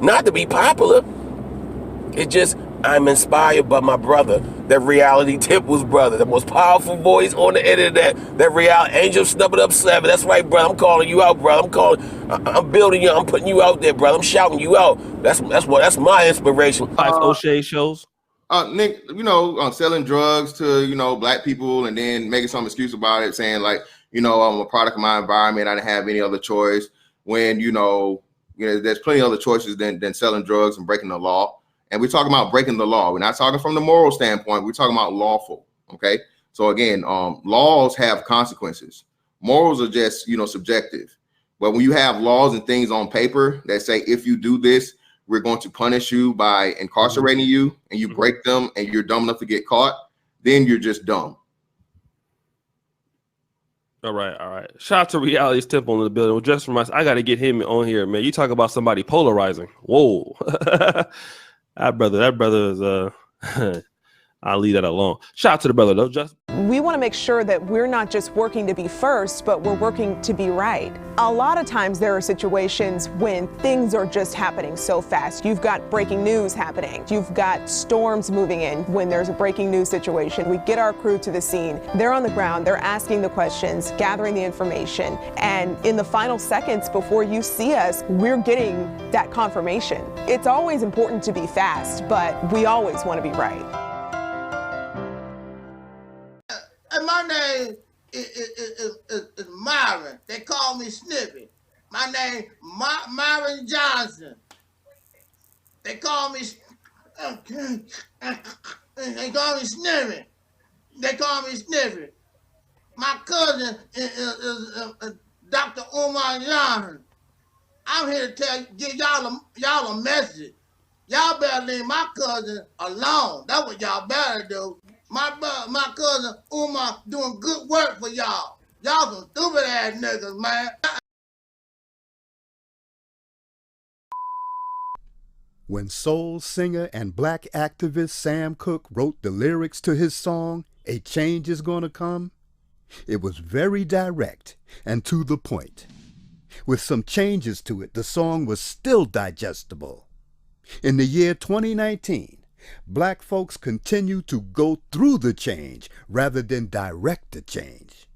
Not to be popular. It's just I'm inspired by my brother, that Reality Temple's brother, the most powerful voice on the internet, that Real Angel Snubbing Up 7. That's right, brother. I'm calling you out, brother. I'm building you. I'm putting you out there, brother. I'm shouting you out. That's my inspiration. O'Shea shows. Nick, selling drugs to, black people and then making some excuse about it, saying like, I'm a product of my environment. I didn't have any other choice. When, there's plenty of other choices than selling drugs and breaking the law. And we're talking about breaking the law. We're not talking from the moral standpoint. We're talking about lawful. Okay. So again, laws have consequences. Morals are just, subjective. But when you have laws and things on paper that say, if you do this, we're going to punish you by incarcerating you, and you break them and you're dumb enough to get caught, then you're just dumb. All right. Shout out to Reality's Temple in the building. Well, just for I got to get him on here, man. You talk about somebody polarizing. Whoa. that brother is I'll leave that alone. Shout out to the brother though, Justin. We want to make sure that we're not just working to be first, but we're working to be right. A lot of times there are situations when things are just happening so fast. You've got breaking news happening. You've got storms moving in when there's a breaking news situation. We get our crew to the scene. They're on the ground. They're asking the questions, gathering the information. And in the final seconds before you see us, we're getting that confirmation. It's always important to be fast, but we always want to be right. And my name is Myron. They call me SNIFFY. My name Myron Johnson. They call me SNIFFY. They call me SNIFFY. My cousin is Dr. Umar Johnson. I'm here to give y'all a message. Y'all better leave my cousin alone. That's what y'all better do. My cousin Umar doing good work for y'all. Y'all some stupid ass niggas, man. When soul singer and black activist Sam Cooke wrote the lyrics to his song, A Change Is Gonna Come, it was very direct and to the point. With some changes to it, the song was still digestible. In the year 2019, black folks continue to go through the change rather than direct the change.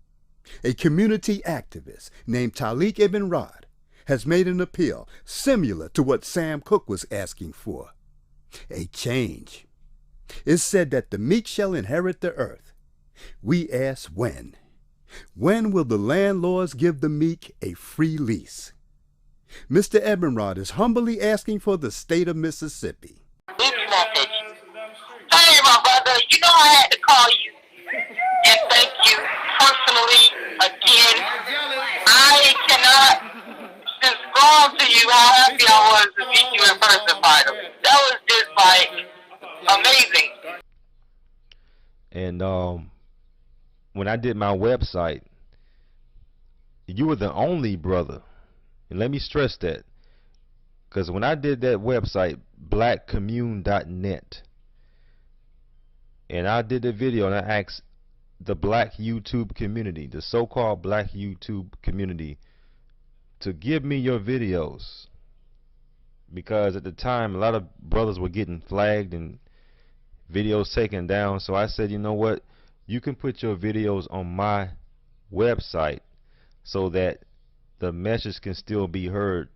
A community activist named Taalik Ibn'rad has made an appeal similar to what Sam Cooke was asking for. A change. It's said that the meek shall inherit the earth. We ask when. When will the landlords give the meek a free lease? Mr. Ibn'rad is humbly asking for the state of Mississippi. Hey, my brother, I had to call you and thank you personally again. I cannot describe to you how happy I was to meet you in person, finally. That was just, amazing. And when I did my website, you were the only brother. And let me stress that. Because when I did that website, blackcommune.net, and I did a video and I asked the black YouTube community, the so-called black YouTube community, to give me your videos. Because at the time, a lot of brothers were getting flagged and videos taken down. So I said, you know what? You can put your videos on my website so that the message can still be heard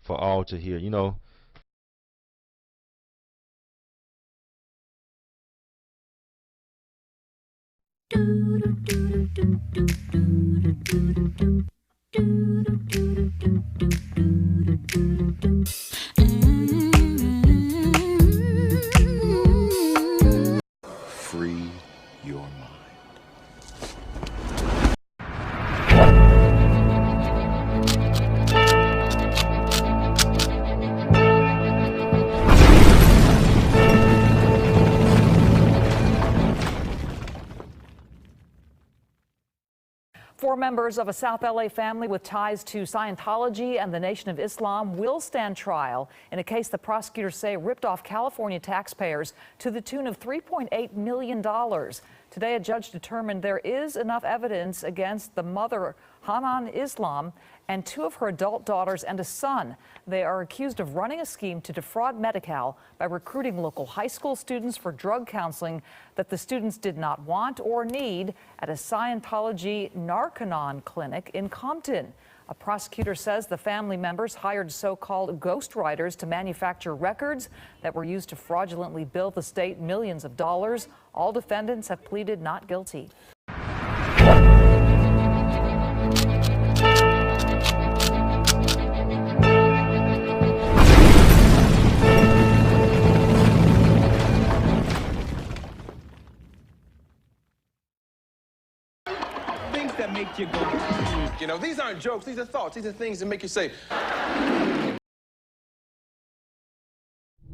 for all to hear. Free your mind. Four members of a South LA family with ties to Scientology and the Nation of Islam will stand trial in a case the prosecutors say ripped off California taxpayers to the tune of $3.8 million. Today, a judge determined there is enough evidence against the mother, Hanan Islam, and two of her adult daughters and a son. They are accused of running a scheme to defraud Medi-Cal by recruiting local high school students for drug counseling that the students did not want or need at a Scientology Narconon clinic in Compton. A prosecutor says the family members hired so-called ghostwriters to manufacture records that were used to fraudulently bill the state millions of dollars. All defendants have pleaded not guilty. That make you go, you know, these aren't jokes, these are thoughts, these are things that make you say.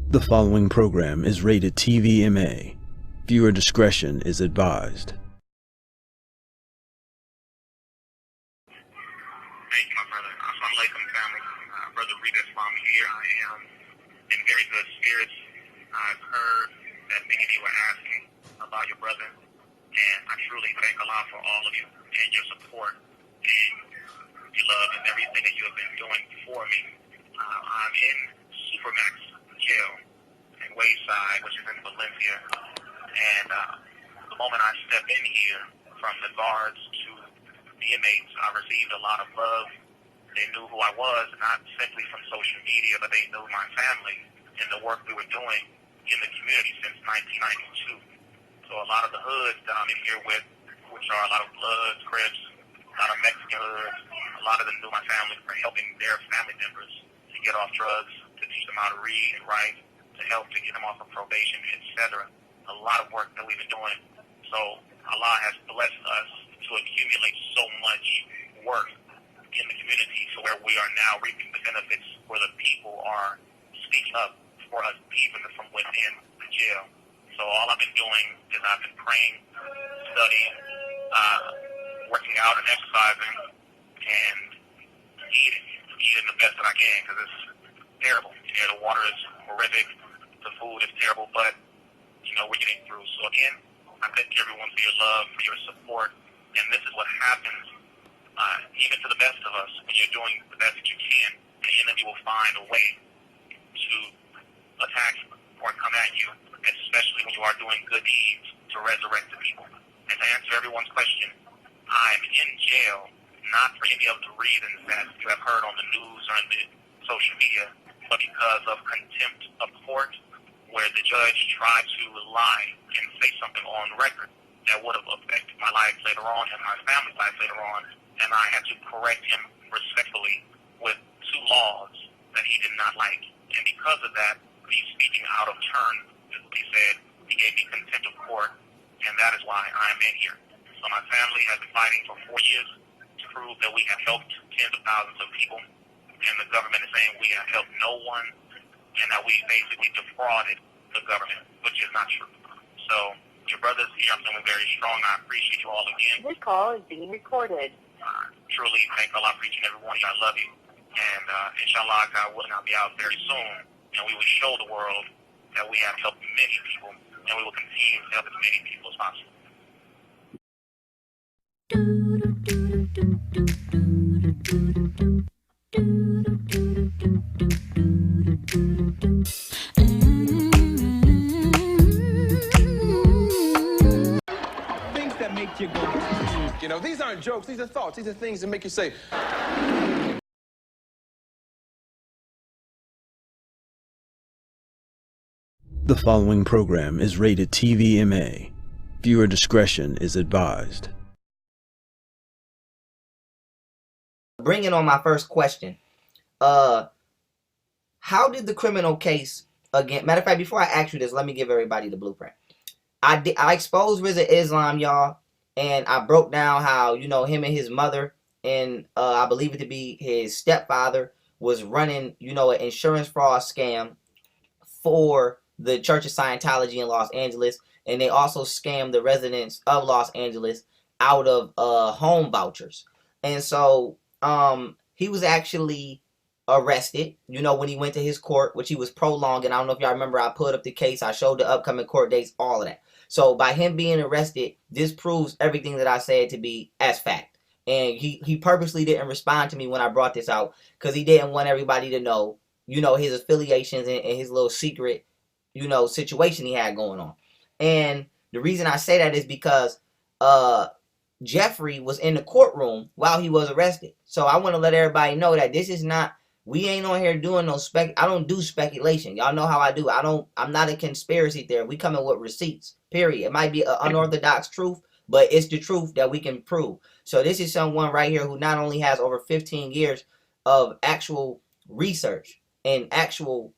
The following program is rated TVMA. Viewer discretion is advised. Thank you, my brother. Assalamu alaikum, family. Brother Rizza from here. I am in very good spirits. I've heard that many of you were asking about your brother, and I truly thank Allah for all of you and your support and your love and everything that you have been doing for me. I'm in Supermax jail in Wayside, which is in Valencia, and the moment I step in here, from the guards to the inmates, I received a lot of love. They knew who I was, not simply from social media, but they knew my family and the work we were doing in the community since 1992. So a lot of the hoods that I'm in here with, which are a lot of Bloods, Crips, a lot of Mexican hoods, a lot of them knew my family for helping their family members to get off drugs, to teach them how to read and write, to help to get them off of probation, etc. A lot of work that we've been doing. So Allah has blessed us to accumulate so much work in the community to where we are now reaping the benefits where the people are speaking up for us even from within the jail. So all I've been doing is I've been praying, studying, working out and exercising, and eating the best that I can, because it's terrible. Yeah, the water is horrific, the food is terrible, but, you know, we're getting through. So again, I thank everyone for your love, for your support, and this is what happens, even to the best of us, when you're doing the best that you can, the enemy will find a way to attack or come at you, especially when you are doing good deeds to resurrect the people. And to answer everyone's question, I'm in jail, not for any of the reasons that you have heard on the news or in the social media, but because of contempt of court, where the judge tried to lie and say something on record that would have affected my life later on and my family's life later on, and I had to correct him respectfully with two laws that he did not like. And because of that, he's speaking out of turn, as he said. He gave me contempt of court, and that is why I'm in here. So my family has been fighting for 4 years to prove that we have helped tens of thousands of people, and the government is saying we have helped no one, and that we basically defrauded the government, which is not true. So your brother's here. I'm feeling very strong. I appreciate you all again. This call is being recorded. Truly thank Allah for each and every one of you. I love you. And inshallah, God willing, I'll be out very soon, and we will show the world that we have helped many people, and we will continue to help as many people as possible. Things that make you go, you know, these aren't jokes, these are thoughts, these are things that make you say. The following program is rated TVMA. Viewer discretion is advised. bringing on my first question. How did the criminal case again? Matter of fact, before I ask you this, let me give everybody the blueprint. I exposed Rizza Islam, y'all, and I broke down how, you know, him and his mother and I believe it to be his stepfather was running, you know, an insurance fraud scam for the Church of Scientology in Los Angeles, and they also scammed the residents of Los Angeles out of home vouchers. And so he was actually arrested, you know, when he went to his court, which he was prolonging. I don't know if y'all remember, I put up the case, I showed the upcoming court dates, all of that. So by him being arrested, this proves everything that I said to be as fact. And he purposely didn't respond to me when I brought this out, because he didn't want everybody to know, you know, his affiliations and his little secret, you know, situation he had going on. And the reason I say that is because Jeffrey was in the courtroom while he was arrested. So I want to let everybody know that this is not, we ain't on here doing no I don't do speculation. Y'all know how I do. I'm not a conspiracy theorist. We coming with receipts, period. It might be an unorthodox truth, but it's the truth that we can prove. So this is someone right here who not only has over 15 years of actual research and actual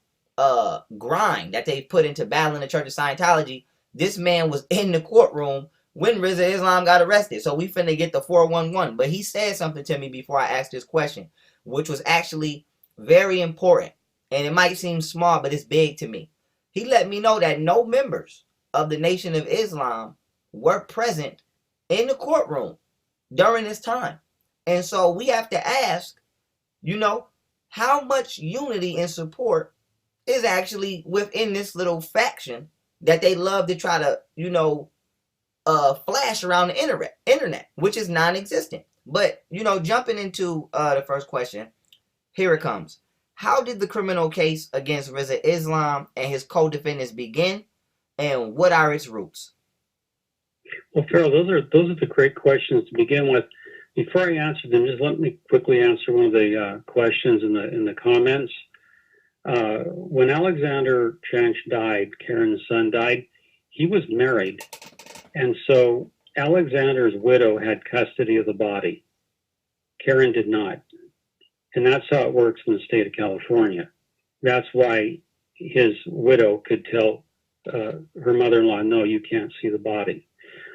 grind that they put into battling the Church of Scientology. This man was in the courtroom when Rizza Islam got arrested. So we finna get the 411. But he said something to me before I asked this question, which was actually very important. And it might seem small, but it's big to me. He let me know that no members of the Nation of Islam were present in the courtroom during this time. And so we have to ask, you know, how much unity and support is actually within this little faction that they love to try to, you know, flash around the internet, which is non-existent. But, you know, jumping into the first question, here it comes. How did the criminal case against Rizza Islam and his co-defendants begin, and what are its roots? Well, Farrell, those are the great questions to begin with. Before I answer them, just let me quickly answer one of the questions in the comments. When Alexander Chanch died, Karen's son died, he was married. And so Alexander's widow had custody of the body. Karen did not. And that's how it works in the state of California. That's why his widow could tell her mother-in-law, no, you can't see the body.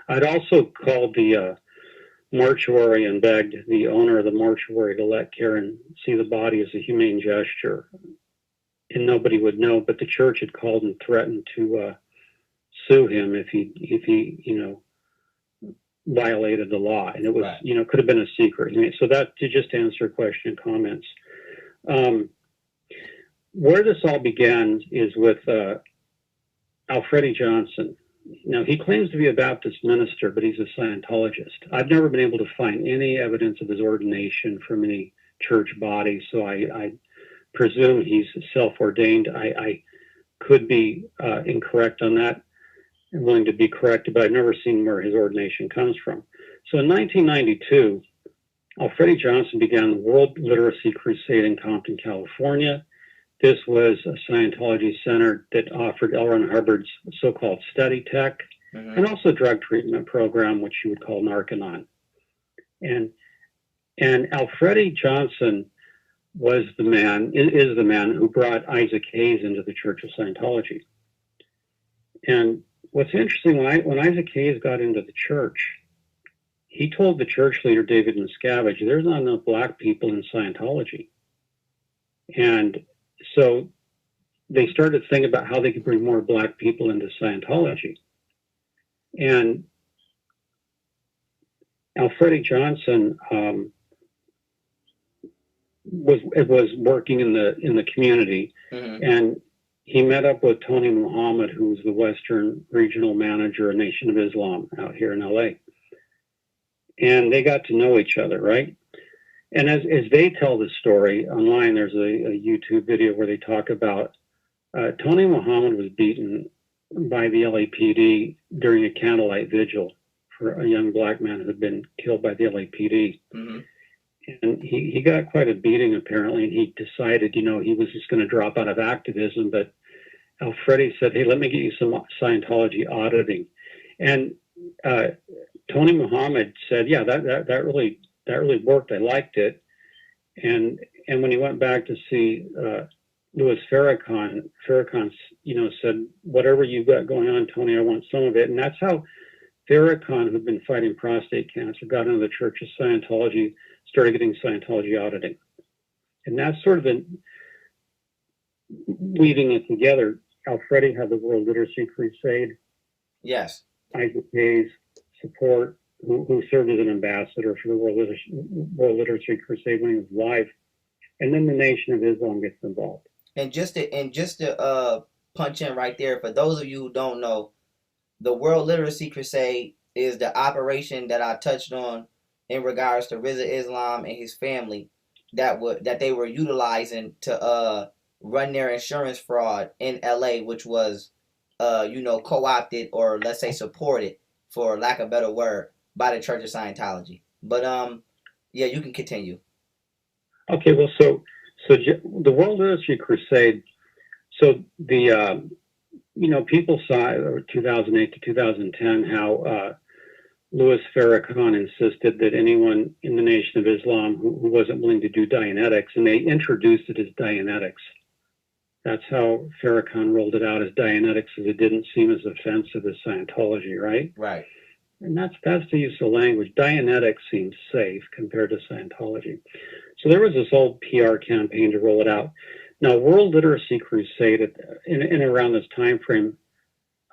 I'd also called the mortuary and begged the owner of the mortuary to let Karen see the body as a humane gesture. And nobody would know, but the church had called and threatened to sue him if he you know, violated the law. And it was, right, you know, could have been a secret. So that, to just answer your question and comments. Where this all began is with Alfredi Johnson. Now, he claims to be a Baptist minister, but he's a Scientologist. I've never been able to find any evidence of his ordination from any church body, so I presume he's self-ordained. I could be incorrect on that. I'm willing to be corrected, but I've never seen where his ordination comes from. So in 1992, Alfredi Johnson began the World Literacy Crusade in Compton, California. This was a Scientology center that offered L. Ron Hubbard's so-called study tech, and also a drug treatment program, which you would call Narcanon. And Alfredi Johnson was the man, is the man who brought Isaac Hayes into the Church of Scientology. And what's interesting, when Isaac Hayes got into the church, he told the church leader, David Miscavige, there's not enough black people in Scientology. And so they started thinking about how they could bring more black people into Scientology. And Alfredi Johnson was working in the community, and he met up with Tony Muhammad, who's the Western Regional Manager of Nation of Islam out here in LA. And they got to know each other, right? And as they tell the story online, there's a YouTube video where they talk about Tony Muhammad was beaten by the LAPD during a candlelight vigil for a young black man who had been killed by the LAPD. And he got quite a beating, apparently, and he decided, you know, he was just going to drop out of activism. But Alfredi said, hey, let me get you some Scientology auditing. And Tony Muhammad said, yeah, that really worked. I liked it. And when he went back to see Louis Farrakhan, said, "Whatever you've got going on, Tony, I want some of it." And that's how Farrakhan, who'd been fighting prostate cancer, got into the Church of Scientology, started getting Scientology auditing. And that's sort of weaving it together. Alfredi had the World Literacy Crusade. Yes. Isaac Hayes' support, who served as an ambassador for the World Literacy Crusade when he was alive. And then the Nation of Islam gets involved. And just to punch in right there, for those of you who don't know, the World Literacy Crusade is the operation that I touched on in regards to Rizza Islam and his family that they were utilizing to run their insurance fraud in LA, which was co-opted, or let's say supported, for lack of a better word, by the Church of Scientology. But yeah, you can continue. Okay, well, so the World Literacy Crusade, so the people saw 2008 to 2010 how Louis Farrakhan insisted that anyone in the Nation of Islam who wasn't willing to do Dianetics, and they introduced it as Dianetics. That's how Farrakhan rolled it out as Dianetics, as it didn't seem as offensive as Scientology, right? Right. And that's the use of language. Dianetics seems safe compared to Scientology. So there was this old PR campaign to roll it out. Now, World Literacy Crusade, in around this time frame,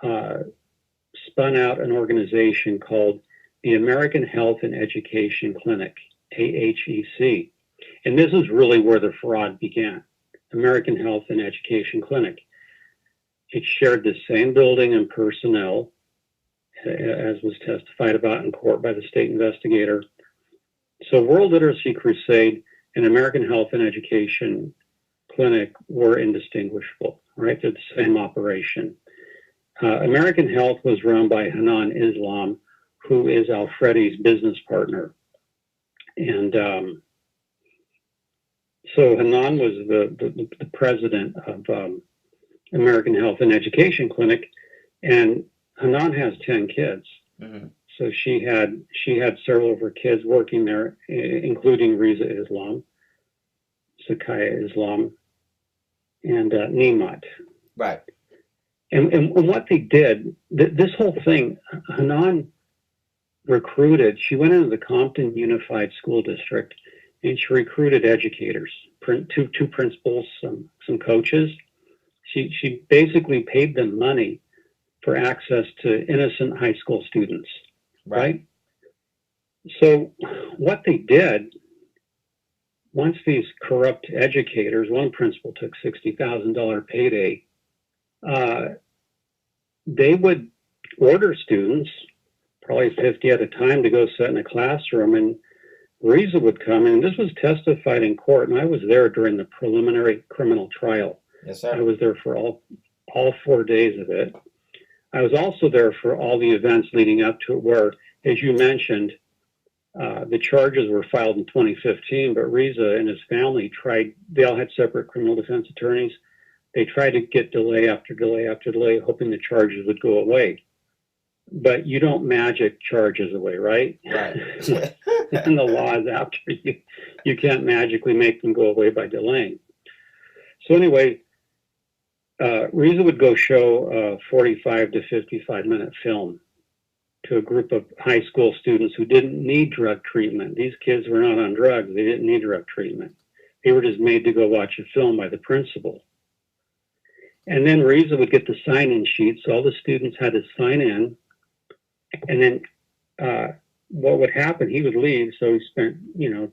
spun out an organization called the American Health and Education Clinic, AHEC. And this is really where the fraud began. American Health and Education Clinic. It shared the same building and personnel, as was testified about in court by the state investigator. So World Literacy Crusade and American Health and Education Clinic were indistinguishable, right? They're the same operation. American Health was run by Hanan Islam, who is Alfredi's business partner. And so Hanan was the president of American Health and Education Clinic, and Hanan has 10 kids. Mm-hmm. So she had several of her kids working there, including Rizza Islam, Sakaya Islam, and Nimat. Right. And what they did, this whole thing, Hanan recruited, she went into the Compton Unified School District, and she recruited educators, two principals, some coaches. She basically paid them money for access to innocent high school students, right? So what they did, once these corrupt educators, one principal took $60,000 payday, they would order students, probably 50 at a time, to go sit in a classroom, and Rizza would come, and this was testified in court, and I was there during the preliminary criminal trial. Yes, sir. I was there for all 4 days of it. I was also there for all the events leading up to it, where, as you mentioned, the charges were filed in 2015, but Rizza and his family they all had separate criminal defense attorneys. They tried to get delay after delay after delay, hoping the charges would go away. But you don't magic charges away, right? Right. And the law is after you. You can't magically make them go away by delaying. So anyway, Rizza would go show a 45 to 55-minute film to a group of high school students who didn't need drug treatment. These kids were not on drugs. They didn't need drug treatment. They were just made to go watch a film by the principal. And then Rizza would get the sign-in sheets. So all the students had to sign in. And then what would happen, he would leave. So he spent,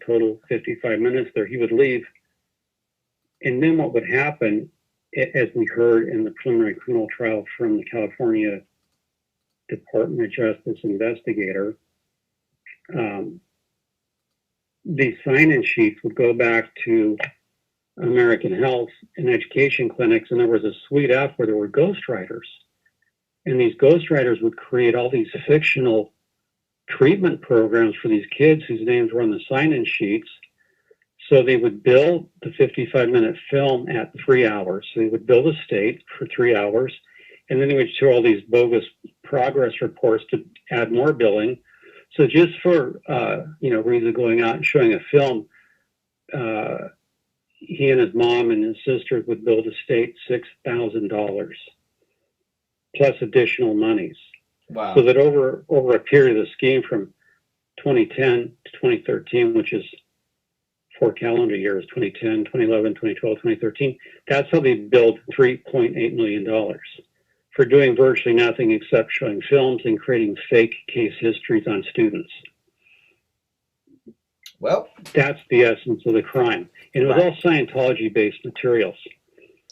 total 55 minutes there. He would leave. And then what would happen, as we heard in the preliminary criminal trial from the California Department of Justice investigator, these sign-in sheets would go back to American Health and Education clinics, and there was a suite F where there were ghostwriters. And these ghostwriters would create all these fictional treatment programs for these kids whose names were on the sign-in sheets. So they would bill the 55-minute film at 3 hours. So they would bill the state for 3 hours, and then they would show all these bogus progress reports to add more billing. So just for, Rizza going out and showing a film, he and his mom and his sisters would bill the state $6,000 plus additional monies. Wow. So that over a period of the scheme from 2010 to 2013, which is 4 calendar years, 2010, 2011, 2012, 2013, that's how they billed $3.8 million for doing virtually nothing except showing films and creating fake case histories on students. Well, that's the essence of the crime. And it was all Scientology-based materials.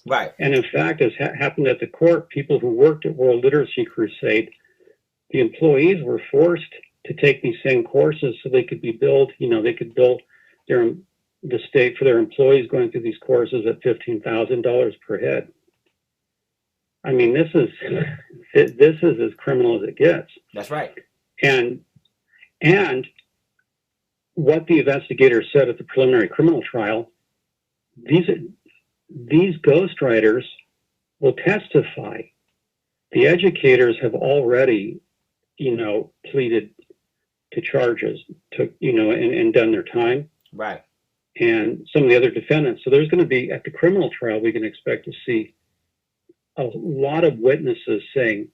Right. And in fact, as happened at the court, people who worked at World Literacy Crusade, the employees were forced to take these same courses so they could be billed, they could bill the state for their employees going through these courses at $15,000 per head. I mean, this is as criminal as it gets. That's right. And what the investigators said at the preliminary criminal trial, these ghostwriters will testify. The educators have already, pleaded to charges, and done their time. Right. And some of the other defendants. So there's going to be, at the criminal trial, we can expect to see a lot of witnesses saying,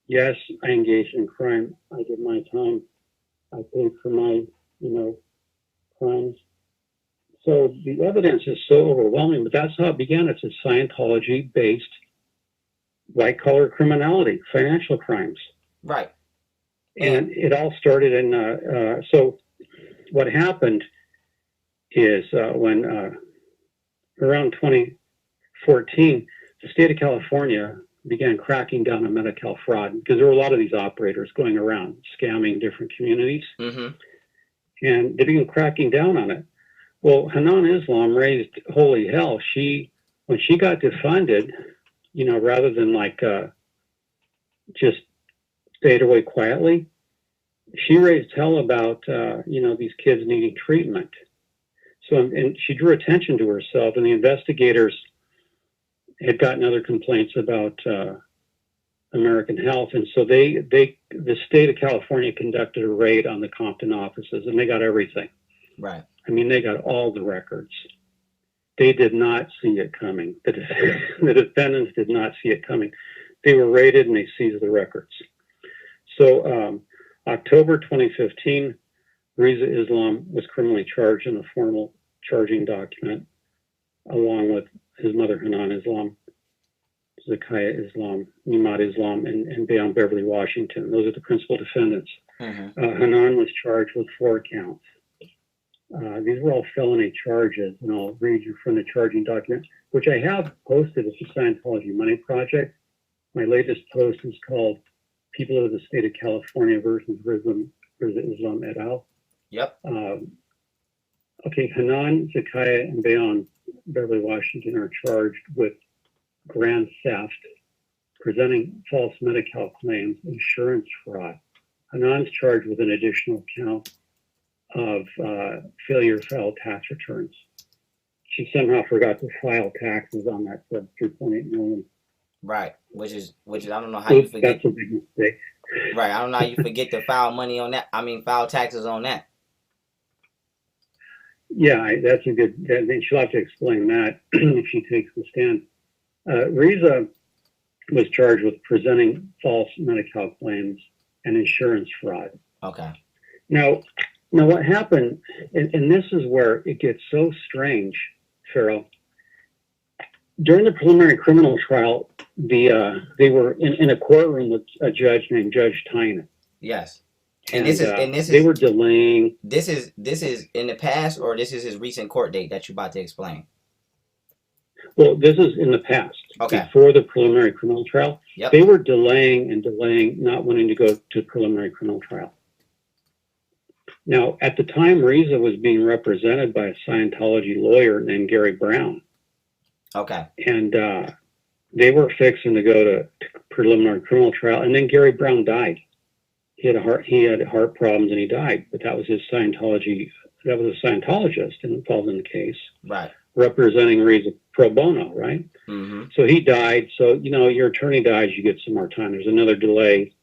yes, I engaged in crime. I did my time. I paid for my, crimes. So the evidence is so overwhelming, but that's how it began. It's a Scientology-based white-collar criminality, financial crimes. Right. And it all started in, so what happened is when around 2014, the state of California began cracking down on Medi-Cal fraud because there were a lot of these operators going around scamming different communities. Mm-hmm. And they began cracking down on it. Well, Hanan Islam raised holy hell. When she got defunded, rather than just stayed away quietly, she raised hell about, these kids needing treatment. So, and she drew attention to herself, and the investigators had gotten other complaints about American Health. And so the state of California conducted a raid on the Compton offices, and they got everything. Right. I mean, they got all the records. They did not see it coming. The defendants did not see it coming. They were raided and they seized the records. So October 2015, Rizza Islam was criminally charged in a formal charging document, along with his mother Hanan Islam, Zakaya Islam, Imad Islam, and Bayon Beverly Washington. Those are the principal defendants. Mm-hmm. Hanan was charged with 4 counts. These were all felony charges, and I'll read you from the charging document, which I have posted as the Scientology Money Project. My latest post is called People of the State of California versus Rizza Islam et al. Yep. Okay, Hanan, Zakaya, and Bayon Beverly Washington are charged with grand theft, presenting false Medi-Cal claims, insurance fraud. Hanan's charged with an additional count of failure to file tax returns. She somehow forgot to file taxes on that for $3.8 million. Right, which is I don't know how you forget. That's a big mistake. Right, I don't know how you forget to file money on that. File taxes on that. Yeah, that's a good. Then she'll have to explain that if she takes the stand. Rizza was charged with presenting false Medi-Cal claims and insurance fraud. Okay. Now what happened, and this is where it gets so strange, Farrell. During the preliminary criminal trial, they were in a courtroom with a judge named Judge Tynan. Yes. And they were delaying. This is in the past, or this is his recent court date that you're about to explain? Well, this is in the past. Okay. Before the preliminary criminal trial. Yep. They were delaying, not wanting to go to preliminary criminal trial. Now, at the time, Rizza was being represented by a Scientology lawyer named Gary Brown. Okay. And they were fixing to go to preliminary criminal trial, and then Gary Brown died. He had heart problems and he died, but that was his Scientology. That was a Scientologist involved in the case, right? Representing Rizza pro bono, right? Mm-hmm. So he died. So your attorney dies, you get some more time. There's another delay,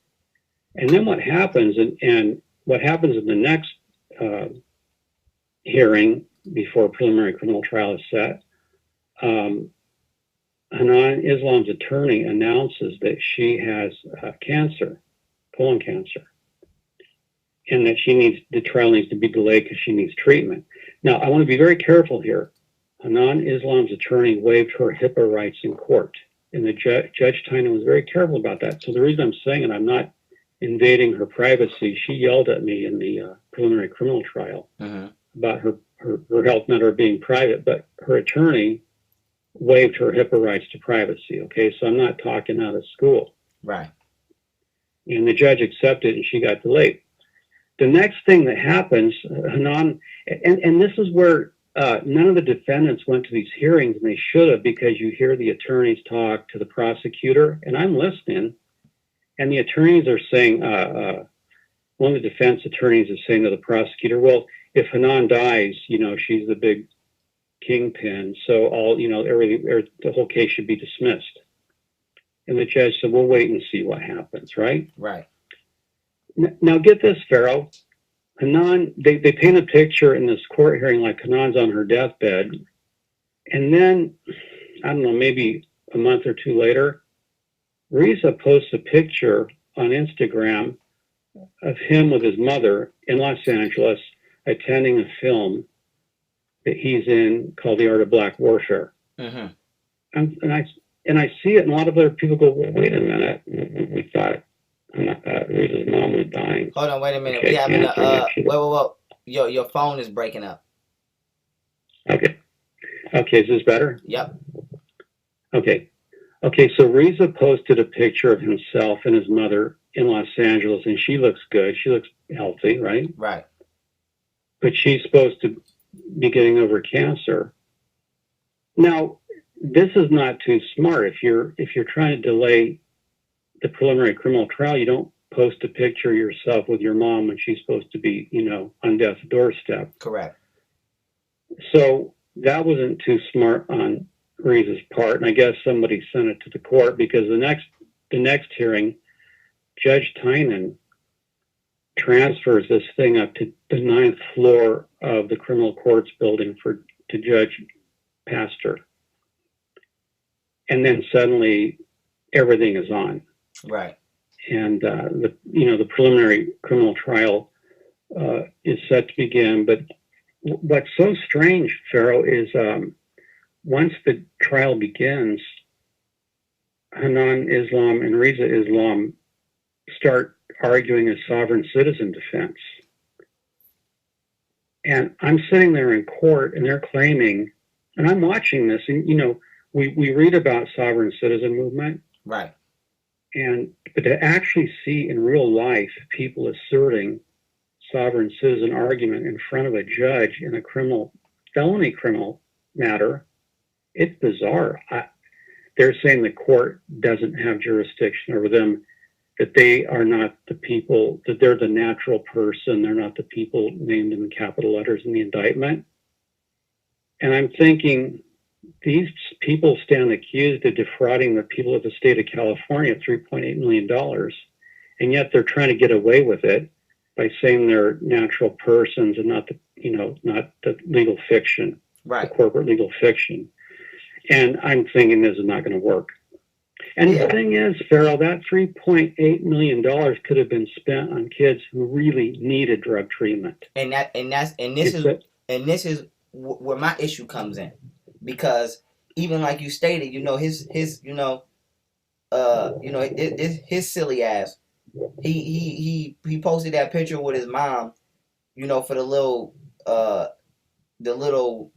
and then what happens? And what happens in the next hearing before a preliminary criminal trial is set, Hanan Islam's attorney announces that she has cancer, colon cancer, and that the trial needs to be delayed because she needs treatment. Now, I want to be very careful here. Hanan Islam's attorney waived her HIPAA rights in court, and the Judge Tynan was very careful about that. So the reason I'm saying it, I'm not invading her privacy. She yelled at me in the preliminary criminal trial about her health matter being private, but her attorney waived her HIPAA rights to privacy. Okay, so I'm not talking out of school. Right. And the judge accepted, and she got delayed. The next thing that happens, Hanan, and this is where none of the defendants went to these hearings, and they should have, because you hear the attorneys talk to the prosecutor, and I'm listening, and the attorneys are saying, one of the defense attorneys is saying to the prosecutor, well, if Hanan dies, she's the big kingpin, so the whole case should be dismissed. And the judge said, we'll wait and see what happens, right? Right. Now get this, Pharaoh. Hanan, they paint a picture in this court hearing like Hanan's on her deathbed. And then, I don't know, maybe a month or two later, Rizza posts a picture on Instagram of him with his mother in Los Angeles attending a film that he's in called The Art of Black Warfare. Mm-hmm. And I see it, and a lot of other people go, well, wait a minute. We thought Rizza's mom was dying. Hold on, wait a minute. Okay, We having whoa. Your phone is breaking up. Okay, is this better? Yep. Okay, so Rizza posted a picture of himself and his mother in Los Angeles, and she looks good. She looks healthy, right? Right. But she's supposed to be getting over cancer. Now, this is not too smart. If you're trying to delay the preliminary criminal trial, you don't post a picture of yourself with your mom when she's supposed to be, on death's doorstep. Correct. So that wasn't too smart on Rizza's part, and I guess somebody sent it to the court, because the next hearing, Judge Tynan transfers this thing up to the 9th floor of the criminal courts building to Judge Pastor. And then suddenly everything is on. Right. And the preliminary criminal trial is set to begin. But what's so strange, Pharaoh, is once the trial begins, Hanan Islam and Rizza Islam start arguing a sovereign citizen defense. And I'm sitting there in court, and they're claiming, and I'm watching this, and we read about sovereign citizen movement. Right. But to actually see in real life people asserting sovereign citizen argument in front of a judge in a felony criminal matter, it's bizarre. They're saying the court doesn't have jurisdiction over them, that they are not the people, that they're the natural person, they're not the people named in the capital letters in the indictment. And I'm thinking, these people stand accused of defrauding the people of the state of California $3.8 million, and yet they're trying to get away with it by saying they're natural persons and not the legal fiction, right? The corporate legal fiction. And I'm thinking this is not going to work. And the thing is, Pharaoh, that $3.8 million could have been spent on kids who really needed drug treatment. This is where my issue comes in. Because even like you stated, his silly ass, he posted that picture with his mom, for the little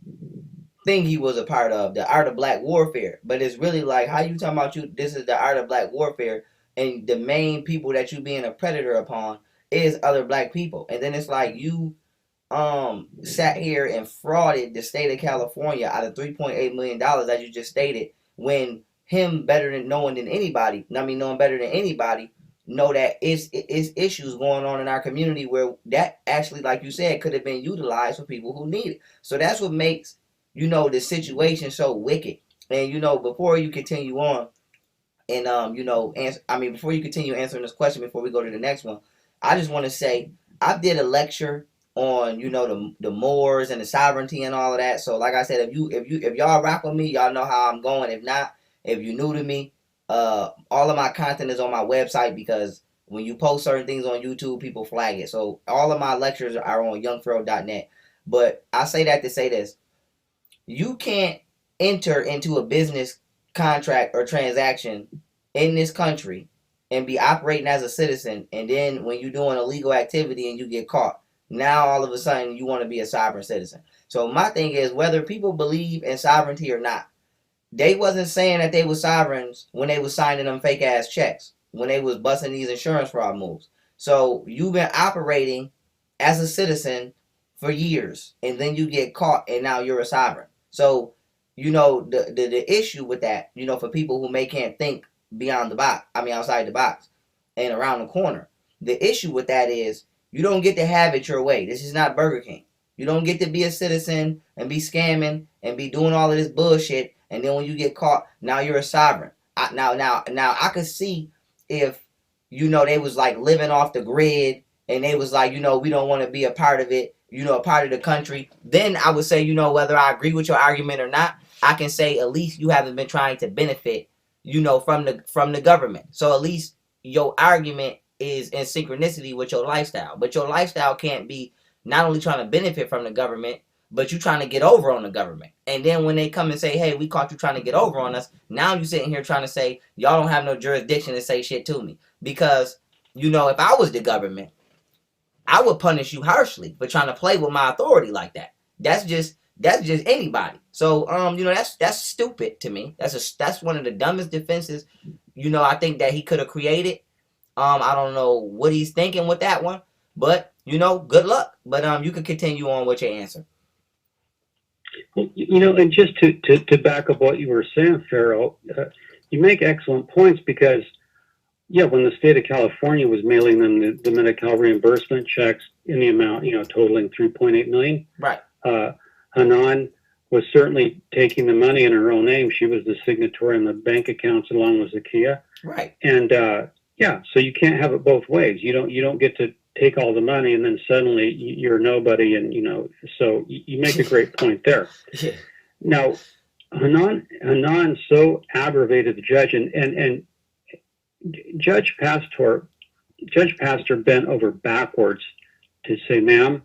thing he was a part of, the art of black warfare. But it's really like, how you talking about this is the art of black warfare, and the main people that you being a predator upon is other black people. And then it's like you sat here and frauded the state of California out of $3.8 million, as you just stated, when him knowing better than anybody, know that it's issues going on in our community where that actually, like you said, could have been utilized for people who need it. So that's what makes, the situation so wicked. And, before you continue on and, before you continue answering this question, before we go to the next one, I just want to say, I did a lecture on, you know, the Moors and the sovereignty and all of that. So like I said, if y'all rock with me, y'all know how I'm going. If not, if you're new to me, all of my content is on my website, because when you post certain things on YouTube, people flag it. So all of my lectures are on youngpharaoh.net. But I say that to say this: you can't enter into a business contract or transaction in this country and be operating as a citizen, and then when you're doing illegal activity and you get caught, now all of a sudden you want to be a sovereign citizen. So my thing is, whether people believe in sovereignty or not, they wasn't saying that they were sovereigns when they was signing them fake ass checks, when they was busting these insurance fraud moves. So you've been operating as a citizen for years, and then you get caught, and now you're a sovereign. So, you know, the issue with that, you know, for people who can't think beyond the box, outside the box and around the corner, the issue with that is you don't get to have it your way. This is not Burger King. You don't get to be a citizen and be scamming and be doing all of this bullshit, and then when you get caught, now you're a sovereign. Now I could see if, you know, they was like living off the grid and they was like, you know, we don't want to be a part of it, you know, a part of the country. Then I would say, you know, whether I agree with your argument or not, I can say at least you haven't been trying to benefit, you know, from the government. So at least your argument is in synchronicity with your lifestyle. But your lifestyle can't be not only trying to benefit from the government, but you trying to get over on the government. And then when they come and say, hey, we caught you trying to get over on us, now you sitting here trying to say, y'all don't have no jurisdiction to say shit to me. Because, you know, if I was the government, I would punish you harshly for trying to play with my authority like that. That's just anybody. So, you know, that's stupid to me. That's one of the dumbest defenses, you know, I think that he could have created. I don't know what he's thinking with that one, but, you know, good luck. But you can continue on with your answer. Well, you know, and just to back up what you were saying, Pharaoh, you make excellent points, because, yeah, when the state of California was mailing them the Medi-Cal reimbursement checks in the amount, you know, totaling $3.8 million, right? Hanan was certainly taking the money in her own name. She was the signatory on the bank accounts along with Zakia, right? And yeah, so you can't have it both ways. You don't get to take all the money and then suddenly you're nobody, and you know. So you make a great point there. Yeah. Now, Hanan so aggravated the judge, and Judge Pastor bent over backwards to say, ma'am,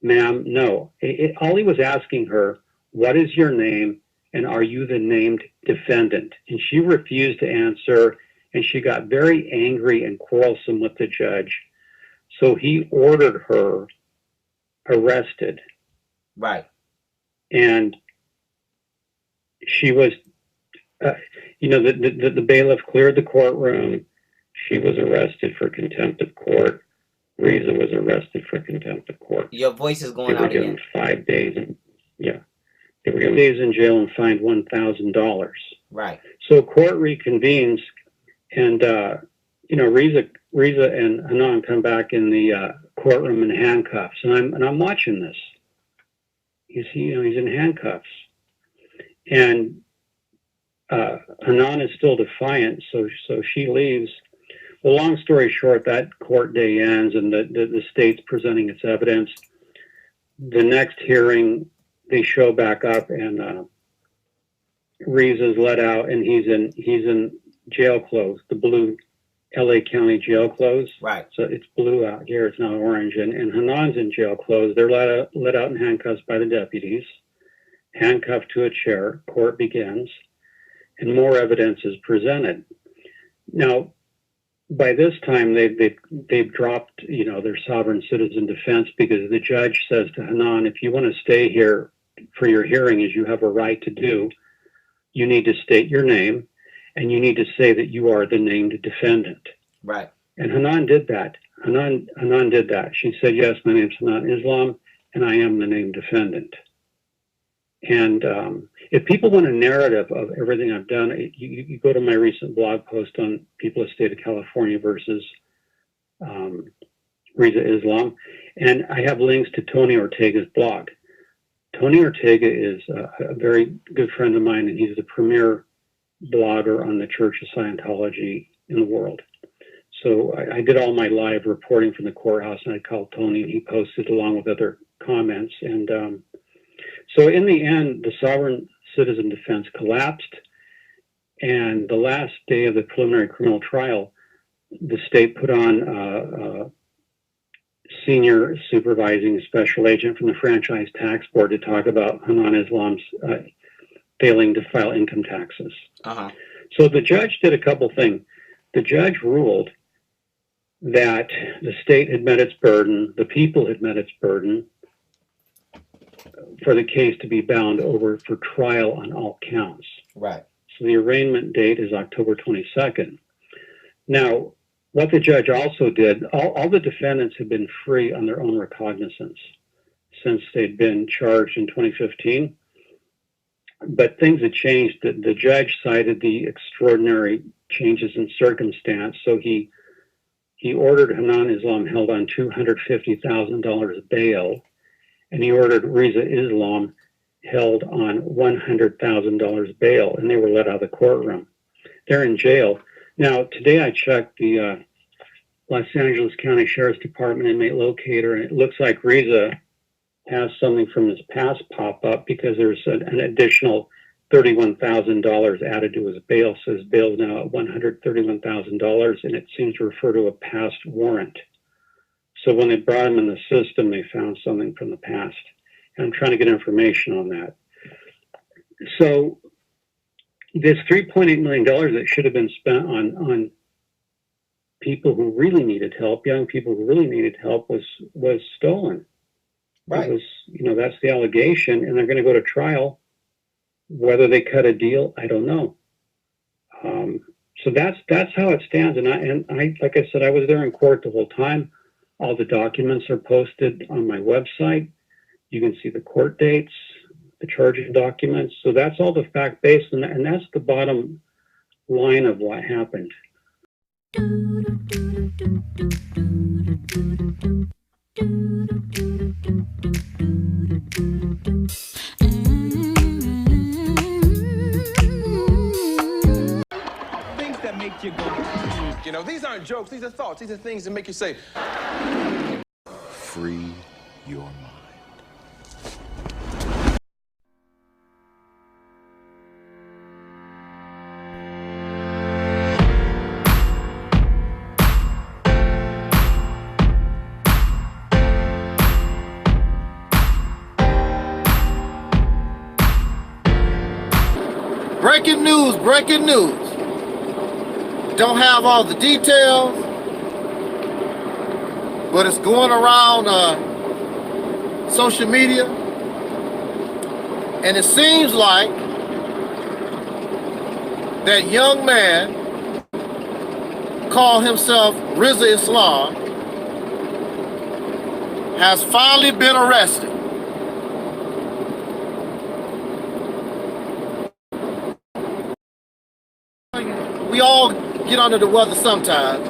no. All he was asking her, what is your name, and are you the named defendant? And she refused to answer, and she got very angry and quarrelsome with the judge. So he ordered her arrested. Right. And she was, you know, the bailiff cleared the courtroom. She was arrested for contempt of court. Rizza was arrested for contempt of court. Your voice is going out again. They were given 5 days. They were given days in jail and fined $1,000. Right. So court reconvenes, and you know, Rizza and Hanan come back in the courtroom in handcuffs, and I'm watching this. You see, you know, he's in handcuffs, and Hanan is still defiant, so she leaves. Well, long story short, that court day ends, and the state's presenting its evidence. The next hearing, they show back up, and Rizza's let out, and he's in jail clothes, the blue LA County jail clothes. Right. So it's blue out here, it's not orange, and Hanan's in jail clothes. They're let out in handcuffs by the deputies, handcuffed to a chair. Court begins, and more evidence is presented. Now, by this time, they've dropped, you know, their sovereign citizen defense, because the judge says to Hanan, if you want to stay here for your hearing, as you have a right to do, you need to state your name, and you need to say that you are the named defendant. Right. And Hanan did that. Hanan did that. She said, yes, my name's Hanan Islam, and I am the named defendant. And if people want a narrative of everything I've done, you go to my recent blog post on people of the state of California versus Rizza Islam, and I have links to Tony Ortega's blog. Tony Ortega is a very good friend of mine, and he's the premier blogger on the Church of Scientology in the world. So I did all my live reporting from the courthouse, and I called Tony, and he posted along with other comments. And so in the end, the sovereign citizen defense collapsed. And the last day of the preliminary criminal trial, the state put on senior supervising special agent from the Franchise Tax Board to talk about Hanan Islam's failing to file income taxes. So the judge did a couple things. The judge ruled that the state had met its burden, the people had met its burden for the case to be bound over for trial on all counts. Right. So the arraignment date is October 22nd. Now, what the judge also did, all the defendants had been free on their own recognizance since they'd been charged in 2015. But things had changed. The judge cited the extraordinary changes in circumstance. So he ordered Hanan Islam held on $250,000 bail, and he ordered Rizza Islam held on $100,000 bail, and they were let out of the courtroom. They're in jail. Now, today I checked the Los Angeles County Sheriff's Department inmate locator, and it looks like Rizza has something from his past pop up because there's an additional $31,000 added to his bail. So his bail is now at $131,000, and it seems to refer to a past warrant. So when they brought him in the system, they found something from the past. And I'm trying to get information on that. So this $3.8 million that should have been spent on people who really needed help, young people who really needed help, was stolen. Right. It was, that's the allegation, and they're going to go to trial. Whether they cut a deal, I don't know. So that's how it stands. And I, like I said, I was there in court the whole time. All the documents are posted on my website. You can see the court dates, the charging documents. So that's all the fact-based, and that's the bottom line of what happened. Things that make you go, these aren't jokes, these are thoughts, these are things that make you say, Free your mind. Breaking news, breaking news. Don't have all the details, but it's going around social media, and it seems like that young man called himself Rizza Islam has finally been arrested. We all get under the weather sometimes.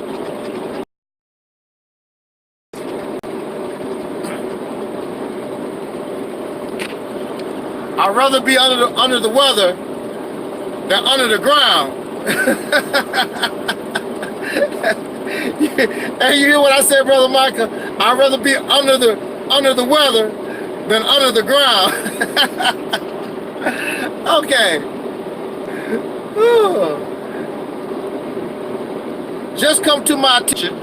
I'd rather be under the weather than under the ground. And you hear what I said, Brother Micah? I'd rather be under the weather than under the ground. Okay. Just come to my attention,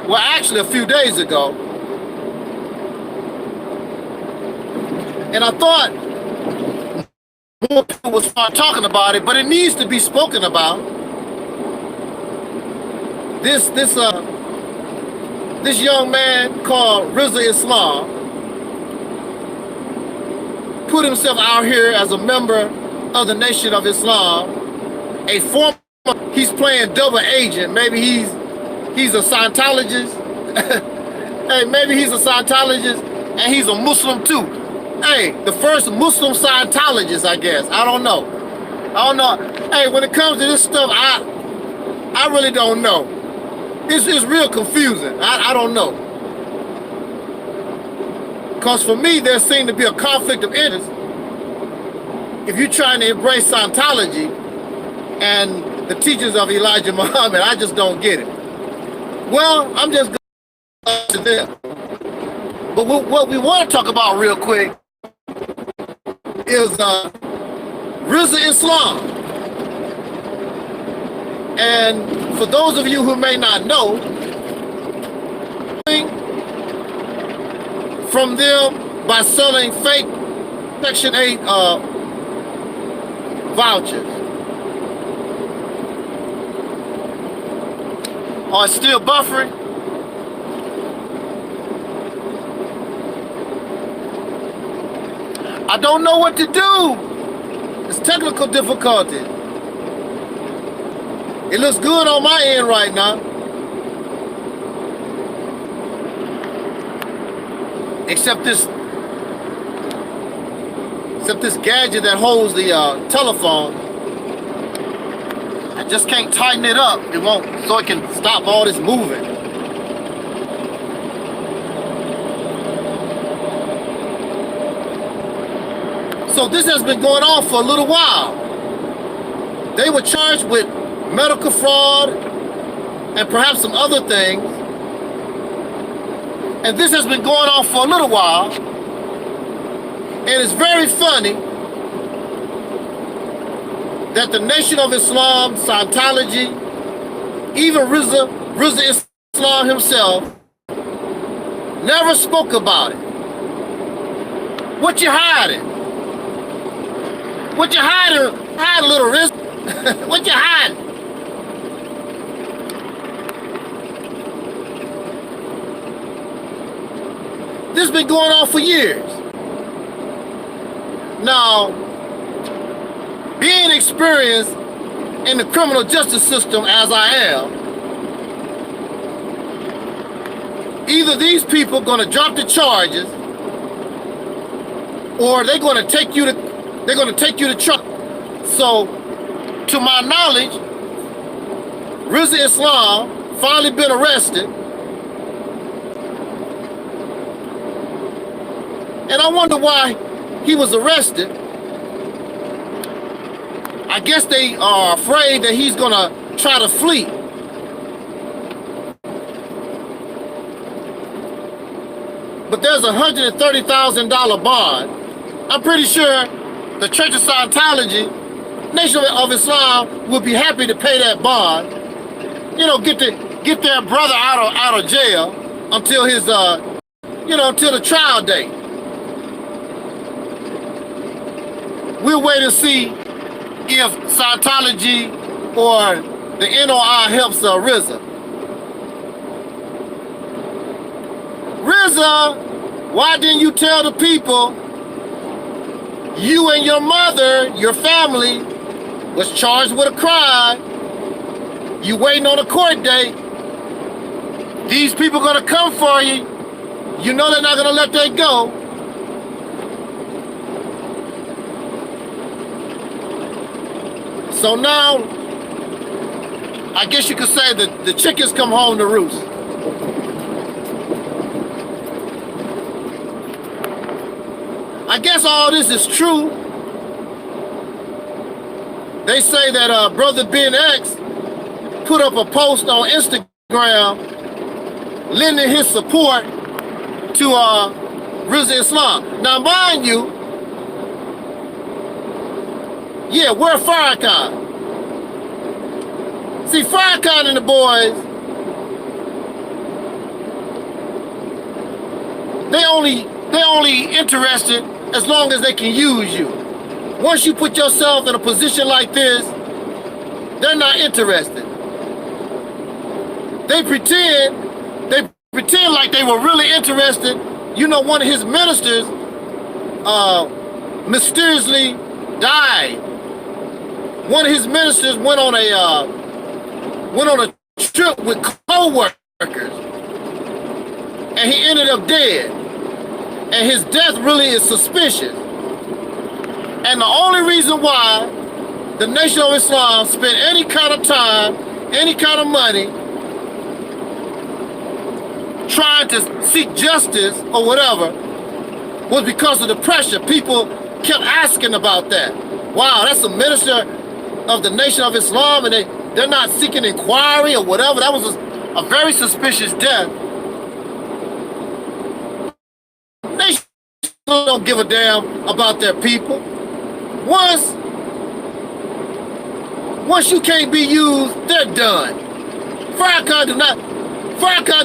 well, actually a few days ago, and I thought more people would start talking about it, but it needs to be spoken about. This young man called Rizza Islam put himself out here as a member of the Nation of Islam, a former. He's playing double agent. Maybe he's a Scientologist. Hey, maybe he's a Scientologist and he's a Muslim too. Hey, the first Muslim Scientologist, I guess. I don't know. Hey, when it comes to this stuff, I really don't know. It's real confusing. I don't know. Because for me, there seems to be a conflict of interest. If you're trying to embrace Scientology and the teachings of Elijah Muhammad, I just don't get it. Well, I'm just going to them. But what we want to talk about real quick is Rizza Islam. And for those of you who may not know, from them by selling fake Section 8 vouchers. Oh, it's still buffering? I don't know what to do. It's technical difficulty. It looks good on my end right now. Except this gadget that holds the telephone. I just can't tighten it up. It won't, so it can stop all this moving. So this has been going on for a little while. They were charged with medical fraud and perhaps some other things. And this has been going on for a little while. And it's very funny that the Nation of Islam, Scientology, even Rizza Islam himself, never spoke about it. What you hiding? What you hiding? Hide, little Rizza. What you hiding? This has been going on for years. Now, being experienced in the criminal justice system as I am, either these people are going to drop the charges, or they're going to take you to trial. So, to my knowledge, Rizza Islam finally been arrested. And I wonder why he was arrested. I guess they are afraid that he's gonna try to flee. But there's a $130,000 bond. I'm pretty sure the Church of Scientology, Nation of Islam, would be happy to pay that bond. You know, get their brother out of jail until his until the trial date. We'll wait and see if Scientology or the NOI helps Rizza. Rizza, why didn't you tell the people you and your mother, your family, was charged with a crime? You waiting on a court date. These people gonna come for you. You know they're not gonna let that go. So now, I guess you could say that the chickens come home to roost. I guess all this is true. They say that Brother Ben X put up a post on Instagram lending his support to Rizza Islam. Now, mind you, yeah, we're Farrakhan. See, Farrakhan and the boys, they only interested as long as they can use you. Once you put yourself in a position like this, they're not interested. They pretend like they were really interested. You know, one of his ministers mysteriously died. One of his ministers went on a trip with co-workers, and he ended up dead. And his death really is suspicious. And the only reason why the Nation of Islam spent any kind of time, any kind of money, trying to seek justice or whatever, was because of the pressure. People kept asking about that. Wow, that's a minister of the Nation of Islam, and they're not seeking inquiry or whatever. That was a very suspicious death, they don't give a damn about their people. Once you can't be used, they're done. Farrakhan